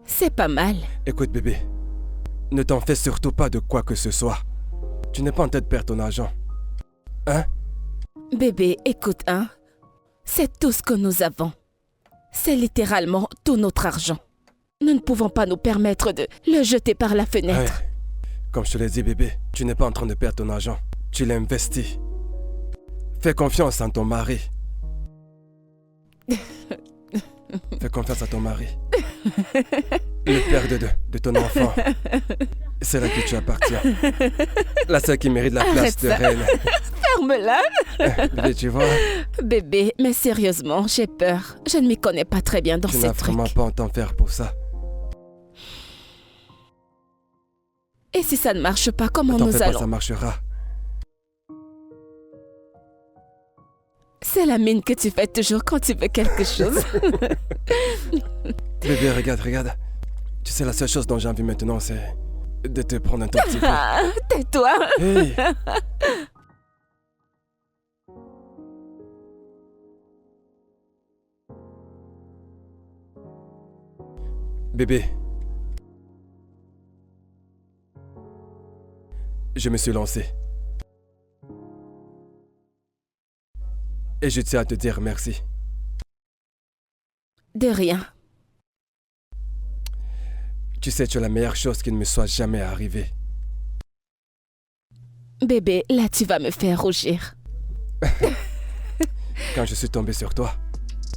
Speaker 1: C'est pas mal.
Speaker 3: Écoute, bébé. Ne t'en fais surtout pas de quoi que ce soit. Tu n'es pas en tête de perdre ton argent. Hein?
Speaker 1: Bébé, écoute, hein. C'est tout ce que nous avons. C'est littéralement tout notre argent. Nous ne pouvons pas nous permettre de le jeter par la fenêtre.
Speaker 3: Ouais. Comme je te l'ai dit, bébé, tu n'es pas en train de perdre ton argent. Tu l'as investi. Fais confiance en ton mari. Fais confiance à ton mari. Le père de ton enfant. C'est là que tu appartiens. La seule qui mérite la place
Speaker 1: Arrête
Speaker 3: de
Speaker 1: ça.
Speaker 3: reine.
Speaker 1: Ferme-la.
Speaker 3: Bébé, tu vois,
Speaker 1: Bébé, mais sérieusement, j'ai peur. Je ne m'y connais pas très bien dans
Speaker 3: tu
Speaker 1: ces
Speaker 3: n'as
Speaker 1: trucs.
Speaker 3: vraiment pas à t'en faire pour ça.
Speaker 1: Et si ça ne marche pas, comment
Speaker 3: Ne t'en
Speaker 1: nous
Speaker 3: fais pas,
Speaker 1: allons?
Speaker 3: ça marchera.
Speaker 1: C'est la mine que tu fais toujours quand tu veux quelque chose.
Speaker 3: Bébé, regarde. Tu sais, la seule chose dont j'ai envie maintenant, c'est de te prendre un tout petit peu.
Speaker 1: Ah, tais-toi.
Speaker 3: Hey! Bébé. Je me suis lancé. Et je tiens à te dire merci.
Speaker 1: De rien.
Speaker 3: Tu sais, tu es la meilleure chose qui ne me soit jamais arrivée.
Speaker 1: Bébé, là tu vas me faire rougir.
Speaker 3: Quand je suis tombé sur toi,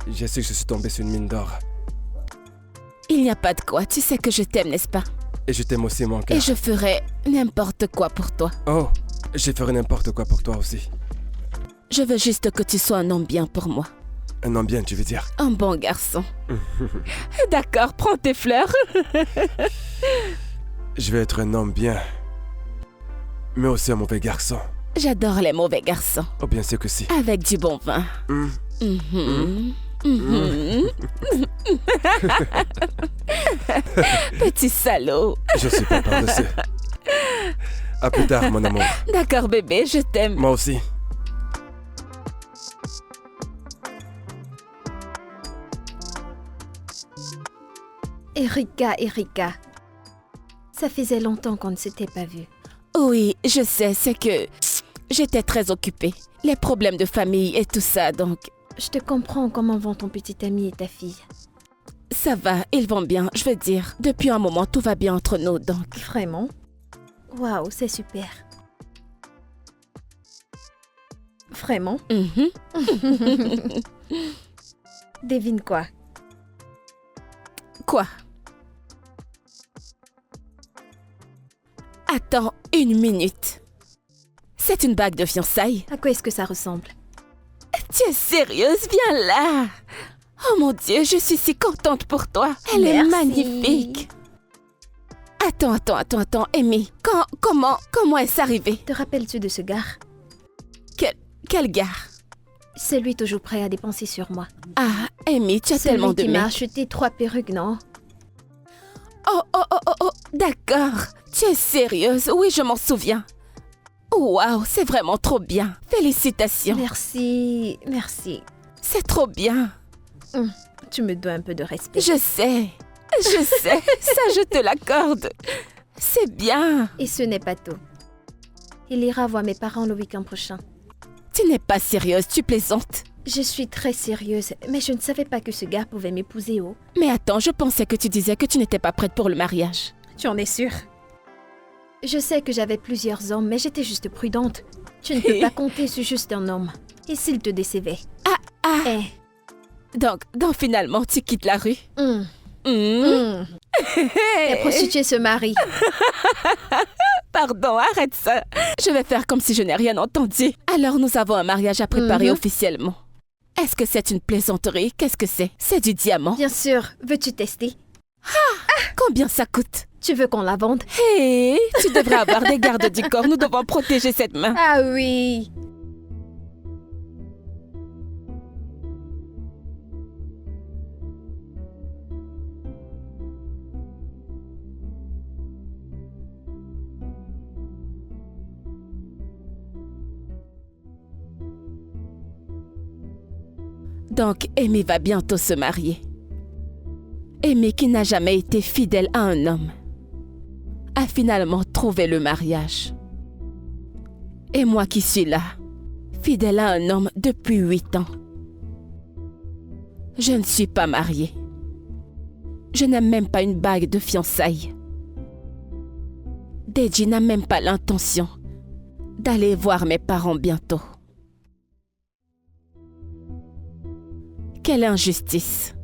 Speaker 3: j'ai su que je suis tombé sur une mine d'or.
Speaker 1: Il n'y a pas de quoi, tu sais que je t'aime, n'est-ce pas?
Speaker 3: Et je t'aime aussi, mon cœur.
Speaker 1: Et je ferai n'importe quoi pour toi.
Speaker 3: Oh, je ferai n'importe quoi pour toi aussi.
Speaker 1: Je veux juste que tu sois un homme bien pour moi.
Speaker 3: Un homme bien, tu veux dire?
Speaker 1: Un bon garçon. D'accord, prends tes fleurs.
Speaker 3: Je vais être un homme bien. Mais aussi un mauvais garçon.
Speaker 1: J'adore les mauvais garçons.
Speaker 3: Oh, bien sûr que si.
Speaker 1: Avec du bon vin.
Speaker 3: Mm.
Speaker 1: Mhm. Mhm. Petit salaud.
Speaker 3: Je suis pas par-dessus. À plus tard, mon amour.
Speaker 1: D'accord, bébé, je t'aime.
Speaker 3: Moi aussi.
Speaker 2: Erika. Ça faisait longtemps qu'on ne s'était pas vus.
Speaker 1: Oui, je sais, c'est que j'étais très occupée. Les problèmes de famille et tout ça, donc
Speaker 2: Je te comprends, comment vont ton petit ami et ta fille?
Speaker 1: ça va, ils vont bien. Je veux dire, depuis un moment, tout va bien entre nous, donc...
Speaker 2: Vraiment? Waouh, c'est super. Vraiment?
Speaker 1: Mhm.
Speaker 2: Devine quoi?
Speaker 1: Quoi? Attends une minute. C'est une bague de fiançailles?
Speaker 2: À quoi est-ce que ça ressemble?
Speaker 1: Tu es sérieuse? Viens là! Oh mon Dieu, je suis si contente pour toi. Elle est
Speaker 2: Merci.
Speaker 1: magnifique. Attends, Amy. Comment est-ce arrivé?
Speaker 2: Te rappelles-tu de ce gars?
Speaker 1: Quel gars?
Speaker 2: C'est lui toujours prêt à dépenser sur moi.
Speaker 1: Ah, Amy, tu as
Speaker 2: C'est
Speaker 1: tellement
Speaker 2: lui
Speaker 1: de
Speaker 2: qui m'a
Speaker 1: mecs.
Speaker 2: acheté 3 perruques, non?
Speaker 1: Oh, d'accord. Tu es sérieuse? Oui, je m'en souviens. Waouh, c'est vraiment trop bien. Félicitations.
Speaker 2: Merci.
Speaker 1: C'est trop bien.
Speaker 2: Tu me dois un peu de respect.
Speaker 1: Je sais. Ça, je te l'accorde. C'est bien.
Speaker 2: Et ce n'est pas tout. Il ira voir mes parents le week-end prochain.
Speaker 1: Tu n'es pas sérieuse, tu plaisantes.
Speaker 2: Je suis très sérieuse, mais je ne savais pas que ce gars pouvait m'épouser, oh.
Speaker 1: Mais attends, je pensais que tu disais que tu n'étais pas prête pour le mariage.
Speaker 2: Tu en es sûre? Je sais que j'avais plusieurs hommes, mais j'étais juste prudente. Tu ne peux pas compter sur juste un homme. Et s'il te décevait? Eh.
Speaker 1: Donc finalement, tu quittes la rue.
Speaker 2: Les prostituées se marient.
Speaker 1: Pardon, arrête ça. Je vais faire comme si je n'ai rien entendu. Alors nous avons un mariage à préparer officiellement. Est-ce que c'est une plaisanterie? Qu'est-ce que c'est? C'est du diamant.
Speaker 2: Bien sûr. Veux-tu tester?
Speaker 1: Combien ça coûte?
Speaker 2: Tu veux qu'on la vende?
Speaker 1: Hé, tu devrais avoir des gardes du corps. Nous devons protéger cette main.
Speaker 2: Ah oui.
Speaker 1: Donc, Amy va bientôt se marier. Amy, qui n'a jamais été fidèle à un homme, a finalement trouvé le mariage. Et moi qui suis là, fidèle à un homme depuis 8 ans. Je ne suis pas mariée. Je n'ai même pas une bague de fiançailles. Deji n'a même pas l'intention d'aller voir mes parents bientôt. Quelle injustice!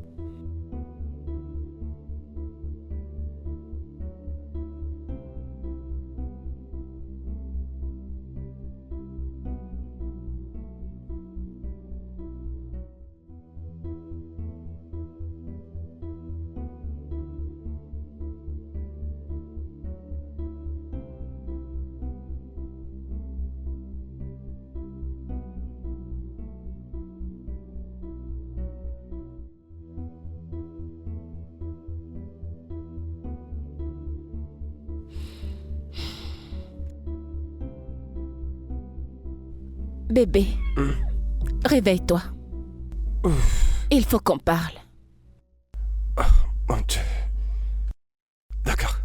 Speaker 1: Bébé, réveille-toi. Il faut qu'on parle.
Speaker 3: Mon Dieu. D'accord.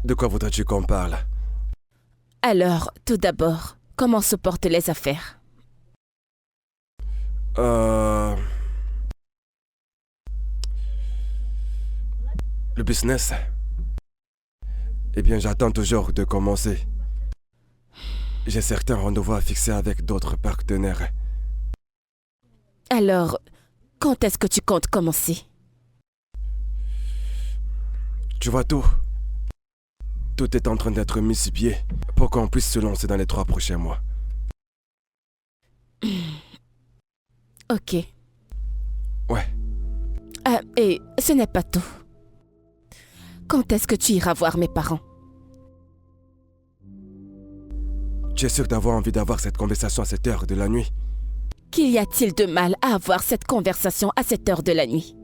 Speaker 3: De quoi voudrais-tu qu'on parle?
Speaker 1: Alors, tout d'abord, comment se portent les affaires?
Speaker 3: Le business. Eh bien, j'attends toujours de commencer. J'ai certains rendez-vous à fixer avec d'autres partenaires.
Speaker 1: Alors, quand est-ce que tu comptes commencer?
Speaker 3: Tu vois tout. Tout est en train d'être mis sur pied pour qu'on puisse se lancer dans les 3 prochains mois.
Speaker 1: Ok.
Speaker 3: Ouais.
Speaker 1: Ah, et ce n'est pas tout. Quand est-ce que tu iras voir mes parents?
Speaker 3: Tu es sûr d'avoir envie d'avoir cette conversation à cette heure de la nuit?
Speaker 1: Qu'y a-t-il de mal à avoir cette conversation à cette heure de la nuit?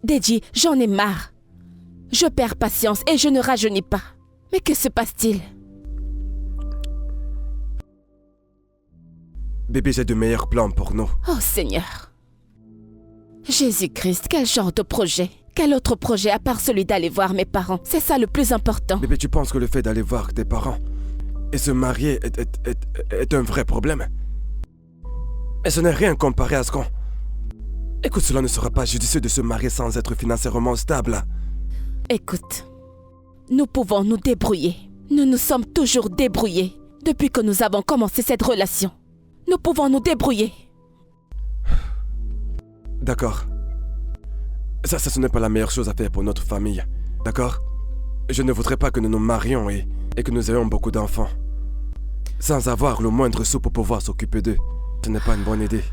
Speaker 1: Deji, j'en ai marre. Je perds patience et je ne rajeunis pas. Mais que se passe-t-il?
Speaker 3: Bébé, j'ai de meilleurs plans pour nous.
Speaker 1: Oh Seigneur. Jésus-Christ, quel genre de projet? Quel autre projet à part celui d'aller voir mes parents? C'est ça le plus important.
Speaker 3: Bébé, tu penses que le fait d'aller voir tes parents et se marier est un vrai problème? Mais ce n'est rien comparé à ce qu'on... Écoute, cela ne sera pas judicieux de se marier sans être financièrement stable.
Speaker 1: Écoute, nous pouvons nous débrouiller. Nous nous sommes toujours débrouillés depuis que nous avons commencé cette relation. Nous pouvons nous débrouiller.
Speaker 3: D'accord. Ça, ce n'est pas la meilleure chose à faire pour notre famille. D'accord? Je ne voudrais pas que nous nous marions et que nous ayons beaucoup d'enfants. Sans avoir le moindre sou pour pouvoir s'occuper d'eux. Ce n'est pas une bonne idée.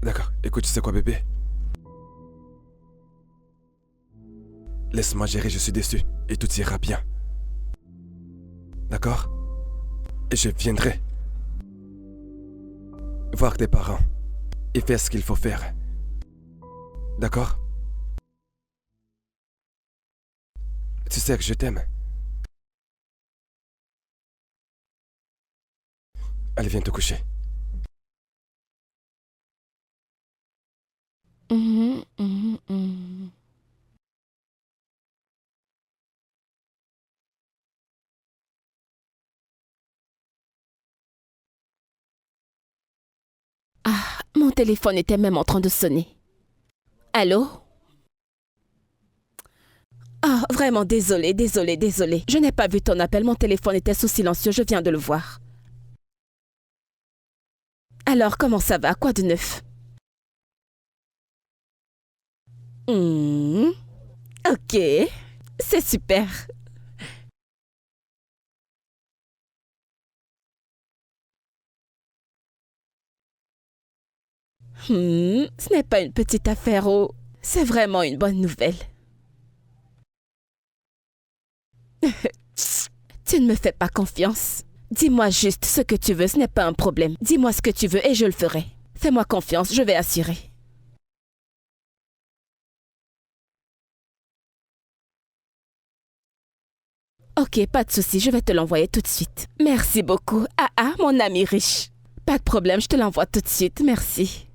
Speaker 3: D'accord. Écoute, tu sais quoi, bébé? Laisse-moi gérer, je suis déçu. Et tout ira bien. D'accord? Et je viendrai voir tes parents et faire ce qu'il faut faire. D'accord? Tu sais que je t'aime. Allez, viens te coucher.
Speaker 1: Ah, mon téléphone était même en train de sonner. Allô? Ah, vraiment désolée. Je n'ai pas vu ton appel, mon téléphone était sous silencieux, je viens de le voir. Alors, comment ça va? Quoi de neuf? Ok, c'est super. Ce n'est pas une petite affaire, oh. C'est vraiment une bonne nouvelle. Tu ne me fais pas confiance. Dis-moi juste ce que tu veux, ce n'est pas un problème. Dis-moi ce que tu veux et je le ferai. Fais-moi confiance, je vais assurer. Ok, pas de souci, je vais te l'envoyer tout de suite. Merci beaucoup. Ah, mon ami riche. Pas de problème, je te l'envoie tout de suite, merci.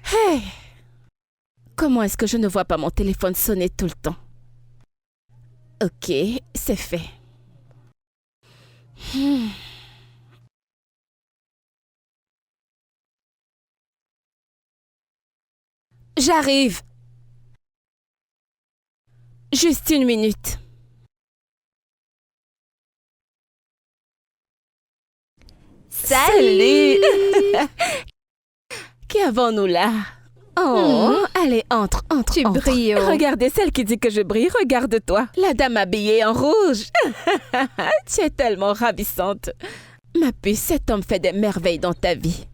Speaker 1: Hey! Comment est-ce que je ne vois pas mon téléphone sonner tout le temps? Ok, c'est fait. J'arrive. Juste une minute.
Speaker 2: Salut!
Speaker 1: Qui avons-nous là? Oh, allez, entre.
Speaker 2: Tu brilles.
Speaker 1: Regardez celle qui dit que je brille, regarde-toi. La dame habillée en rouge. Tu es tellement ravissante. Ma puce, cet homme fait des merveilles dans ta vie.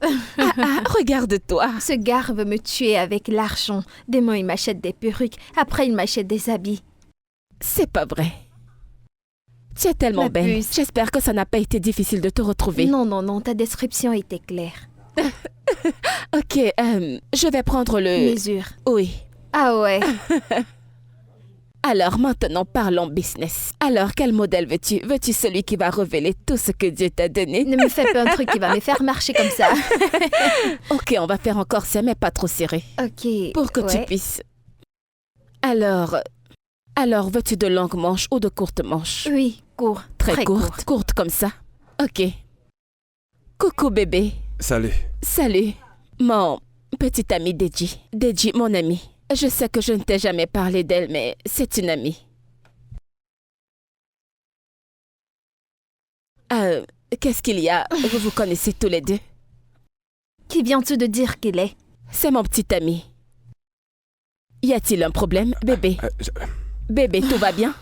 Speaker 1: Regarde-toi.
Speaker 2: Ce gars veut me tuer avec l'argent. Demain, il m'achète des perruques. Après, il m'achète des habits.
Speaker 1: C'est pas vrai. Tu es tellement
Speaker 2: Ma
Speaker 1: belle.
Speaker 2: puce.
Speaker 1: J'espère que ça n'a pas été difficile de te retrouver.
Speaker 2: Non, ta description était claire.
Speaker 1: Ok, je vais prendre le...
Speaker 2: Mesure.
Speaker 1: Oui.
Speaker 2: Ah ouais.
Speaker 1: Alors maintenant, parlons business. Alors, quel modèle veux-tu? Veux-tu celui qui va révéler tout ce que Dieu t'a donné?
Speaker 2: Ne me fais pas un truc qui va me faire marcher comme ça.
Speaker 1: Ok, on va faire encore ça, mais pas trop serré.
Speaker 2: Ok.
Speaker 1: Pour que tu
Speaker 2: ouais.
Speaker 1: puisses... Alors, veux-tu de longues manches ou de courtes manches?
Speaker 2: Oui, court.
Speaker 1: Très courte. Courte comme ça. Ok. Coucou bébé.
Speaker 3: Salut.
Speaker 1: Salut. Mon petit ami Deji. Deji, mon ami. Je sais que je ne t'ai jamais parlé d'elle, mais c'est une amie. Qu'est-ce qu'il y a? Vous vous connaissez tous les deux?
Speaker 2: Qui viens-tu de dire qu'il est?
Speaker 1: C'est mon petit ami. Y a-t-il un problème, bébé? Bébé, tout va bien?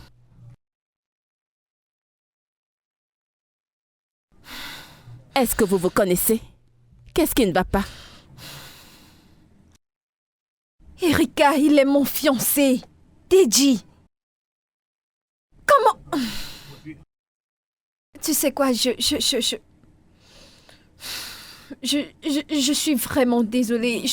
Speaker 1: Est-ce que vous vous connaissez? Qu'est-ce qui ne va pas?
Speaker 2: Erika, il est mon fiancé. Deji. Comment? Tu sais quoi, je suis vraiment désolée.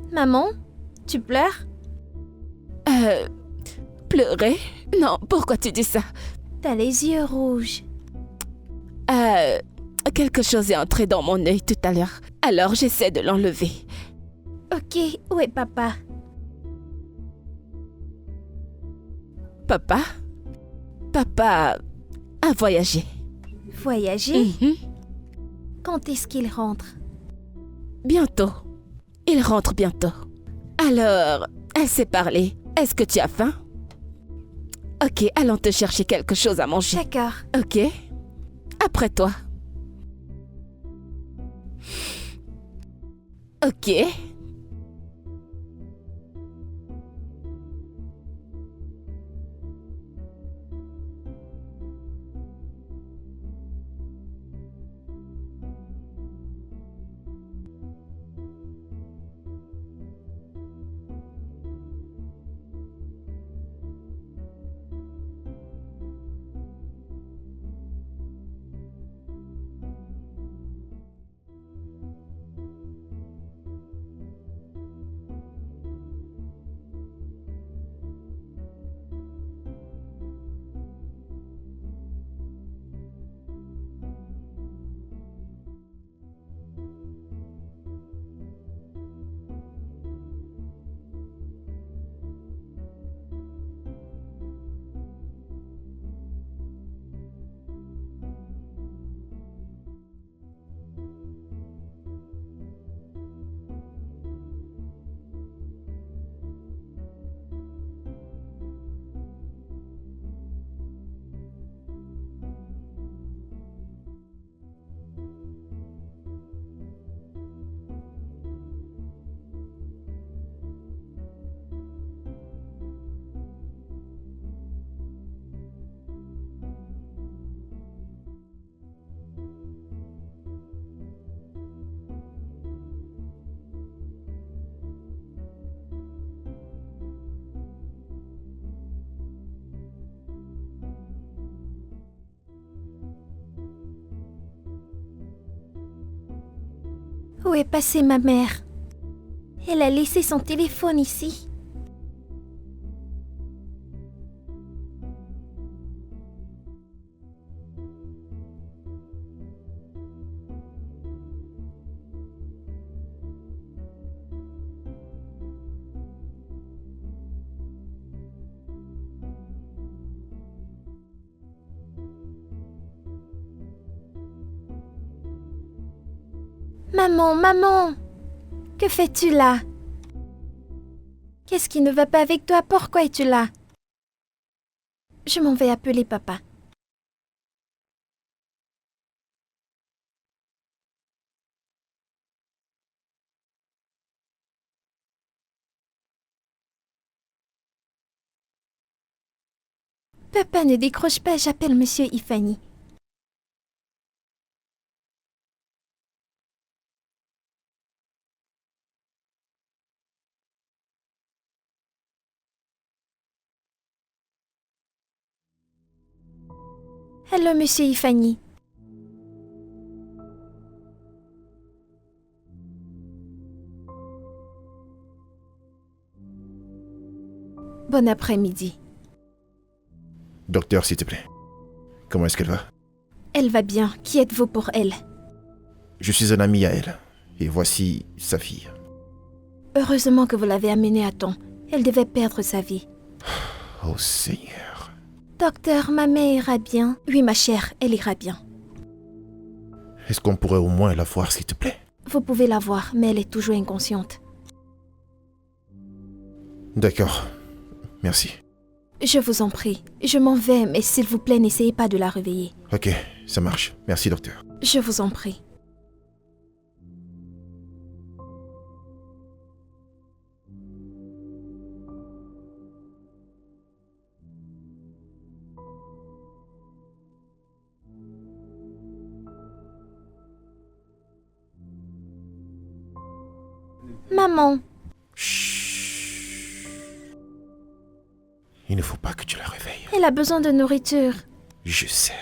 Speaker 2: Maman, tu pleures?
Speaker 1: Pleurer? Non, pourquoi tu dis ça?
Speaker 2: T'as les yeux rouges.
Speaker 1: Quelque chose est entré dans mon œil tout à l'heure. Alors j'essaie de l'enlever.
Speaker 2: Ok, où est papa?
Speaker 1: Papa? Papa a voyagé.
Speaker 2: Voyager?
Speaker 1: Mhm.
Speaker 2: Quand est-ce qu'il rentre?
Speaker 1: Bientôt. Il rentre bientôt. Alors, elle s'est parlé. Est-ce que tu as faim? Ok, allons te chercher quelque chose à manger.
Speaker 2: D'accord.
Speaker 1: Ok. Après toi. Ok.
Speaker 2: Où est passée ma mère? Elle a laissé son téléphone ici. Maman, maman! Que fais-tu là? Qu'est-ce qui ne va pas avec toi? Pourquoi es-tu là? Je m'en vais appeler papa. Papa, ne décroche pas, j'appelle Monsieur Ifani. Allô, Monsieur Ifani. Bon après-midi.
Speaker 4: Docteur, s'il te plaît. Comment est-ce qu'elle va?
Speaker 2: Elle va bien. Qui êtes-vous pour elle?
Speaker 4: Je suis un ami à elle. Et voici sa fille.
Speaker 2: Heureusement que vous l'avez amenée à temps. Elle devait perdre sa vie.
Speaker 4: Oh Seigneur.
Speaker 2: Docteur, ma mère ira bien. Oui, ma chère, elle ira bien.
Speaker 4: Est-ce qu'on pourrait au moins la voir, s'il te plaît?
Speaker 2: Vous pouvez la voir, mais elle est toujours inconsciente.
Speaker 4: D'accord. Merci.
Speaker 2: Je vous en prie. Je m'en vais, mais s'il vous plaît, n'essayez pas de la réveiller.
Speaker 4: Ok, ça marche. Merci, docteur.
Speaker 2: Je vous en prie. Maman.
Speaker 4: Chut. Il ne faut pas que tu la réveilles.
Speaker 2: Elle a besoin de nourriture.
Speaker 4: Je sais.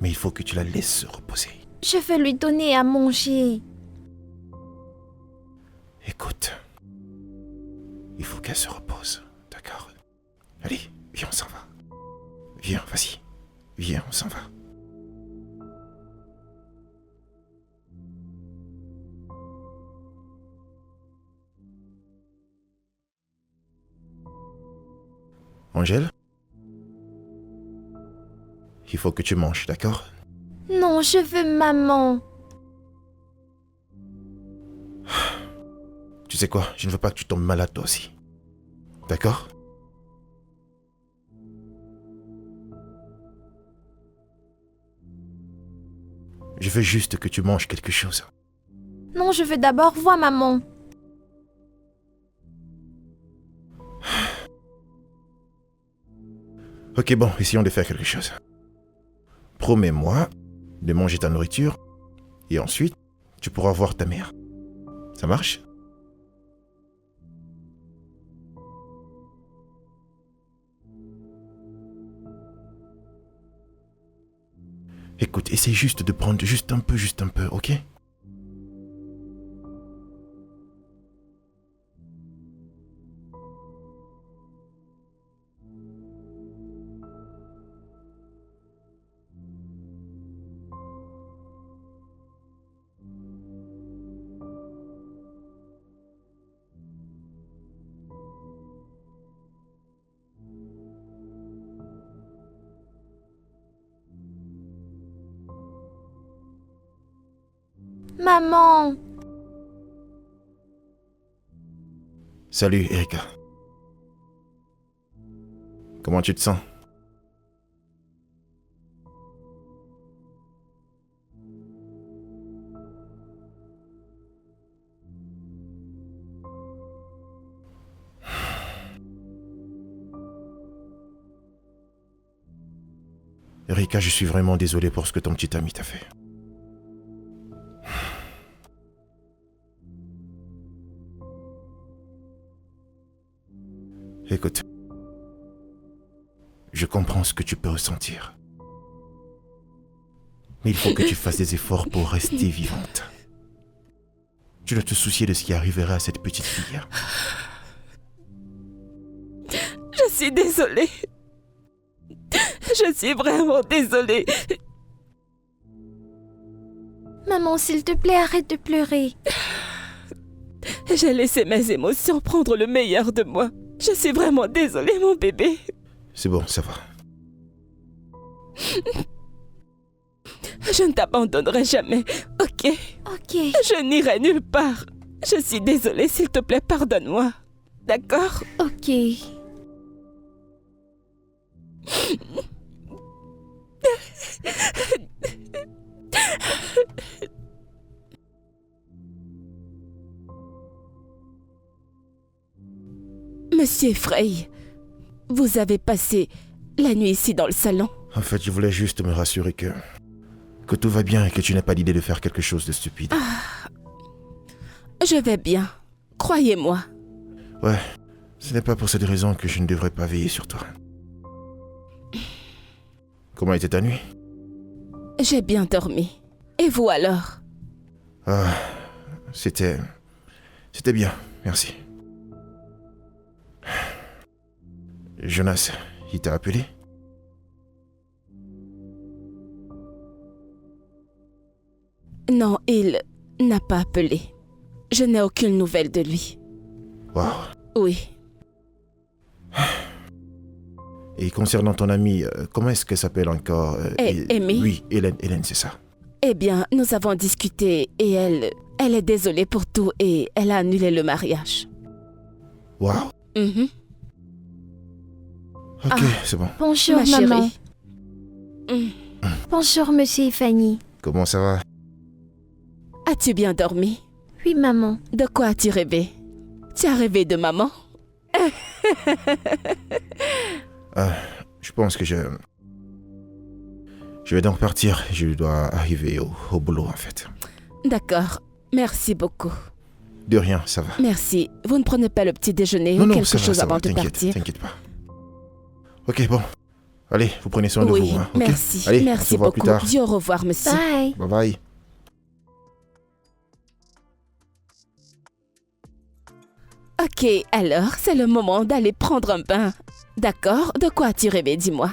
Speaker 4: Mais il faut que tu la laisses se reposer.
Speaker 2: Je veux lui donner à manger.
Speaker 4: Écoute. Il faut qu'elle se repose. D'accord? Allez, viens, on s'en va. Viens, vas-y. Viens, on s'en va. Angèle? Il faut que tu manges, d'accord?
Speaker 2: Non, je veux maman.
Speaker 4: Tu sais quoi? Je ne veux pas que tu tombes malade toi aussi. D'accord? Je veux juste que tu manges quelque chose.
Speaker 2: Non, je veux d'abord voir maman.
Speaker 4: Ok, bon, essayons de faire quelque chose. Promets-moi de manger ta nourriture et ensuite, tu pourras voir ta mère. Ça marche? Écoute, essaye juste de prendre juste un peu, ok?
Speaker 2: Maman.
Speaker 4: Salut, Erika. Comment tu te sens? Erika, je suis vraiment désolé pour ce que ton petit ami t'a fait. Écoute, je comprends ce que tu peux ressentir. Mais il faut que tu fasses des efforts pour rester vivante. Tu dois te soucier de ce qui arriverait à cette petite fille.
Speaker 1: Je suis désolée. Je suis vraiment désolée.
Speaker 2: Maman, s'il te plaît, arrête de pleurer.
Speaker 1: J'ai laissé mes émotions prendre le meilleur de moi. Je suis vraiment désolée, mon bébé.
Speaker 4: C'est bon, ça va.
Speaker 1: Je ne t'abandonnerai jamais, ok?
Speaker 2: Ok.
Speaker 1: Je n'irai nulle part. Je suis désolée, s'il te plaît, pardonne-moi. D'accord?
Speaker 2: Ok.
Speaker 1: Monsieur Frey, vous avez passé la nuit ici dans le salon?
Speaker 4: En fait, je voulais juste me rassurer que tout va bien et que tu n'as pas l'idée de faire quelque chose de stupide.
Speaker 1: Je vais bien, croyez-moi.
Speaker 4: Ouais, ce n'est pas pour cette raison que je ne devrais pas veiller sur toi. Comment était ta nuit?
Speaker 1: J'ai bien dormi. Et vous alors?
Speaker 4: Ah, c'était bien, merci. Jonas, il t'a appelé?
Speaker 1: Non, il n'a pas appelé. Je n'ai aucune nouvelle de lui.
Speaker 4: Waouh.
Speaker 1: Oui.
Speaker 4: Et concernant ton amie, comment est-ce qu'elle s'appelle encore?
Speaker 1: Amy?
Speaker 4: Oui, Hélène, c'est ça.
Speaker 1: Eh bien, nous avons discuté et elle est désolée pour tout et elle a annulé le mariage.
Speaker 4: Waouh.
Speaker 1: Mhm.
Speaker 4: Ok, c'est bon.
Speaker 2: Bonjour,
Speaker 1: Ma chérie.
Speaker 2: maman.
Speaker 1: Mm.
Speaker 2: Bonjour, monsieur et Fanny.
Speaker 4: Comment ça va?
Speaker 1: As-tu bien dormi?
Speaker 2: Oui, maman.
Speaker 1: De quoi as-tu rêvé? Tu as rêvé de maman?
Speaker 4: Je pense que je vais donc partir. Je dois arriver au boulot, en fait.
Speaker 1: D'accord. Merci beaucoup.
Speaker 4: De rien, ça va.
Speaker 1: Merci. Vous ne prenez pas le petit déjeuner
Speaker 4: Non,
Speaker 1: ou
Speaker 4: non,
Speaker 1: quelque
Speaker 4: ça va,
Speaker 1: chose
Speaker 4: ça
Speaker 1: avant
Speaker 4: va.
Speaker 1: de partir?
Speaker 4: T'inquiète pas. Ok, bon. Allez, vous prenez soin de
Speaker 1: Oui,
Speaker 4: vous. Hein, ok?
Speaker 1: merci.
Speaker 4: Allez, on
Speaker 1: Merci
Speaker 4: se voit
Speaker 1: beaucoup.
Speaker 4: plus tard.
Speaker 1: Dis au revoir, monsieur.
Speaker 2: Bye.
Speaker 4: Bye bye.
Speaker 1: Ok, alors c'est le moment d'aller prendre un bain. D'accord? De quoi as-tu rêvé, dis-moi?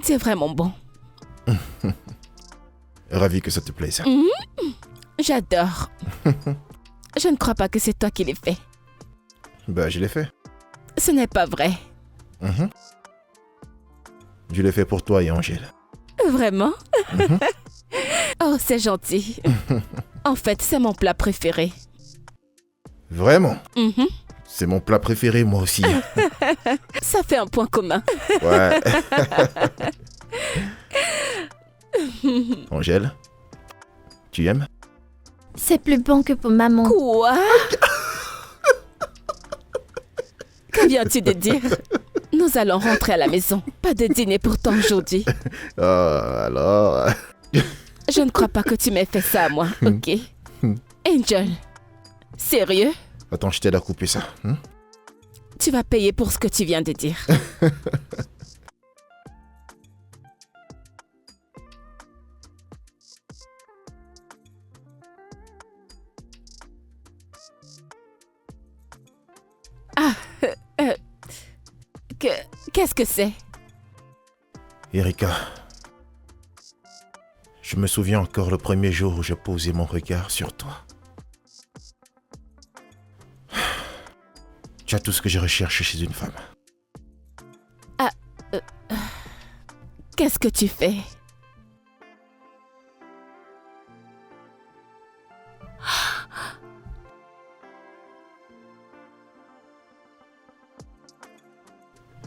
Speaker 1: C'est vraiment bon.
Speaker 4: Ravi que ça te plaise.
Speaker 1: J'adore. Je ne crois pas que c'est toi qui l'ai fait.
Speaker 4: Bah, je l'ai fait.
Speaker 1: Ce n'est pas vrai.
Speaker 4: Je l'ai fait pour toi et Angèle.
Speaker 1: Vraiment? Oh, c'est gentil. En fait, c'est mon plat préféré.
Speaker 4: Vraiment? C'est mon plat préféré, moi aussi.
Speaker 1: Ça fait un point commun.
Speaker 4: Ouais. Angèle, tu aimes?
Speaker 2: C'est plus bon que pour maman.
Speaker 1: Quoi? Que viens-tu de dire? Nous allons rentrer à la maison. Pas de dîner pour toi aujourd'hui.
Speaker 4: Alors...
Speaker 1: Je ne crois pas que tu m'aies fait ça à moi, ok? Angel, sérieux?
Speaker 4: Attends, je t'aide à couper ça.
Speaker 1: Tu vas payer pour ce que tu viens de dire. Ah, qu'est-ce que c'est?
Speaker 4: Erika, je me souviens encore le premier jour où j'ai posé mon regard sur toi. Tu as tout ce que je recherche chez une femme.
Speaker 1: Qu'est-ce que tu fais?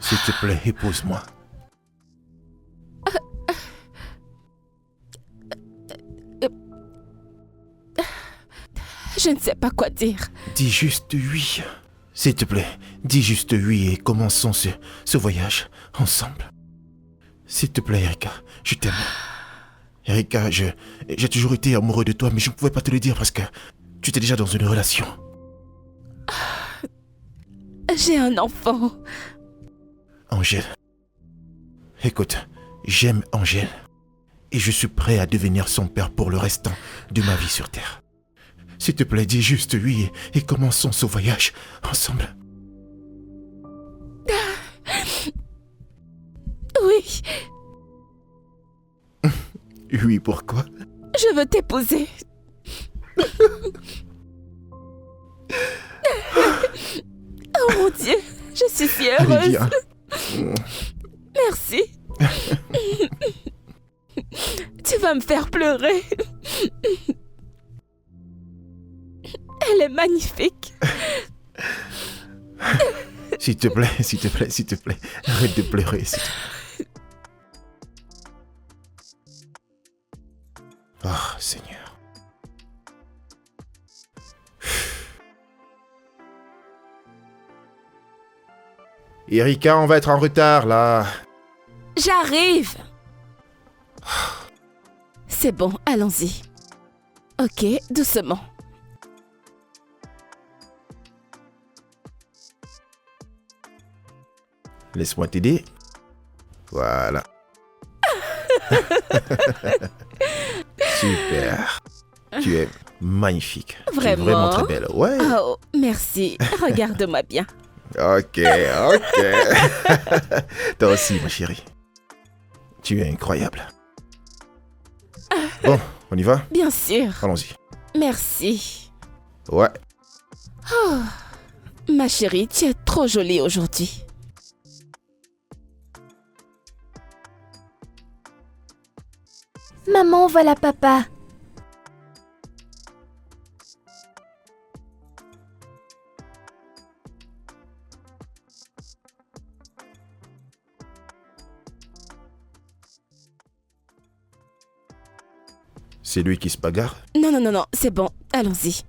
Speaker 4: S'il te plaît, épouse-moi.
Speaker 1: Je ne sais pas quoi dire.
Speaker 4: Dis juste oui. S'il te plaît, dis juste oui et commençons ce voyage ensemble. S'il te plaît, Erika, je t'aime. Erika, j'ai toujours été amoureux de toi, mais je ne pouvais pas te le dire parce que tu étais déjà dans une relation.
Speaker 1: J'ai un enfant.
Speaker 4: Angèle. Écoute, j'aime Angèle. Et je suis prêt à devenir son père pour le restant de ma vie sur Terre. S'il te plaît, dis juste oui et commençons ce voyage ensemble.
Speaker 1: Oui,
Speaker 4: Oui, pourquoi?
Speaker 1: je veux t'épouser. Oh mon Dieu, je suis si
Speaker 4: Allez,
Speaker 1: heureuse.
Speaker 4: viens.
Speaker 1: Merci. Tu vas me faire pleurer. Elle est magnifique.
Speaker 4: S'il te plaît, s'il te plaît, s'il te plaît. Arrête de pleurer, s'il te plaît. Oh, Seigneur. Erika, on va être en retard, là.
Speaker 1: J'arrive. C'est bon, allons-y. Ok, doucement.
Speaker 4: Laisse-moi t'aider. Voilà. Super. Tu es magnifique. Tu es
Speaker 1: Vraiment?
Speaker 4: vraiment très belle. Ouais.
Speaker 1: Oh, merci. Regarde-moi bien.
Speaker 4: Ok, ok. Toi aussi, ma chérie. Tu es incroyable. Bon, on y va?
Speaker 1: Bien sûr.
Speaker 4: Allons-y.
Speaker 1: Merci.
Speaker 4: Ouais.
Speaker 1: Ma chérie, tu es trop jolie aujourd'hui.
Speaker 2: Maman, voilà papa.
Speaker 4: C'est lui qui se bagarre?
Speaker 1: Non, non, non, non, c'est bon. Allons-y.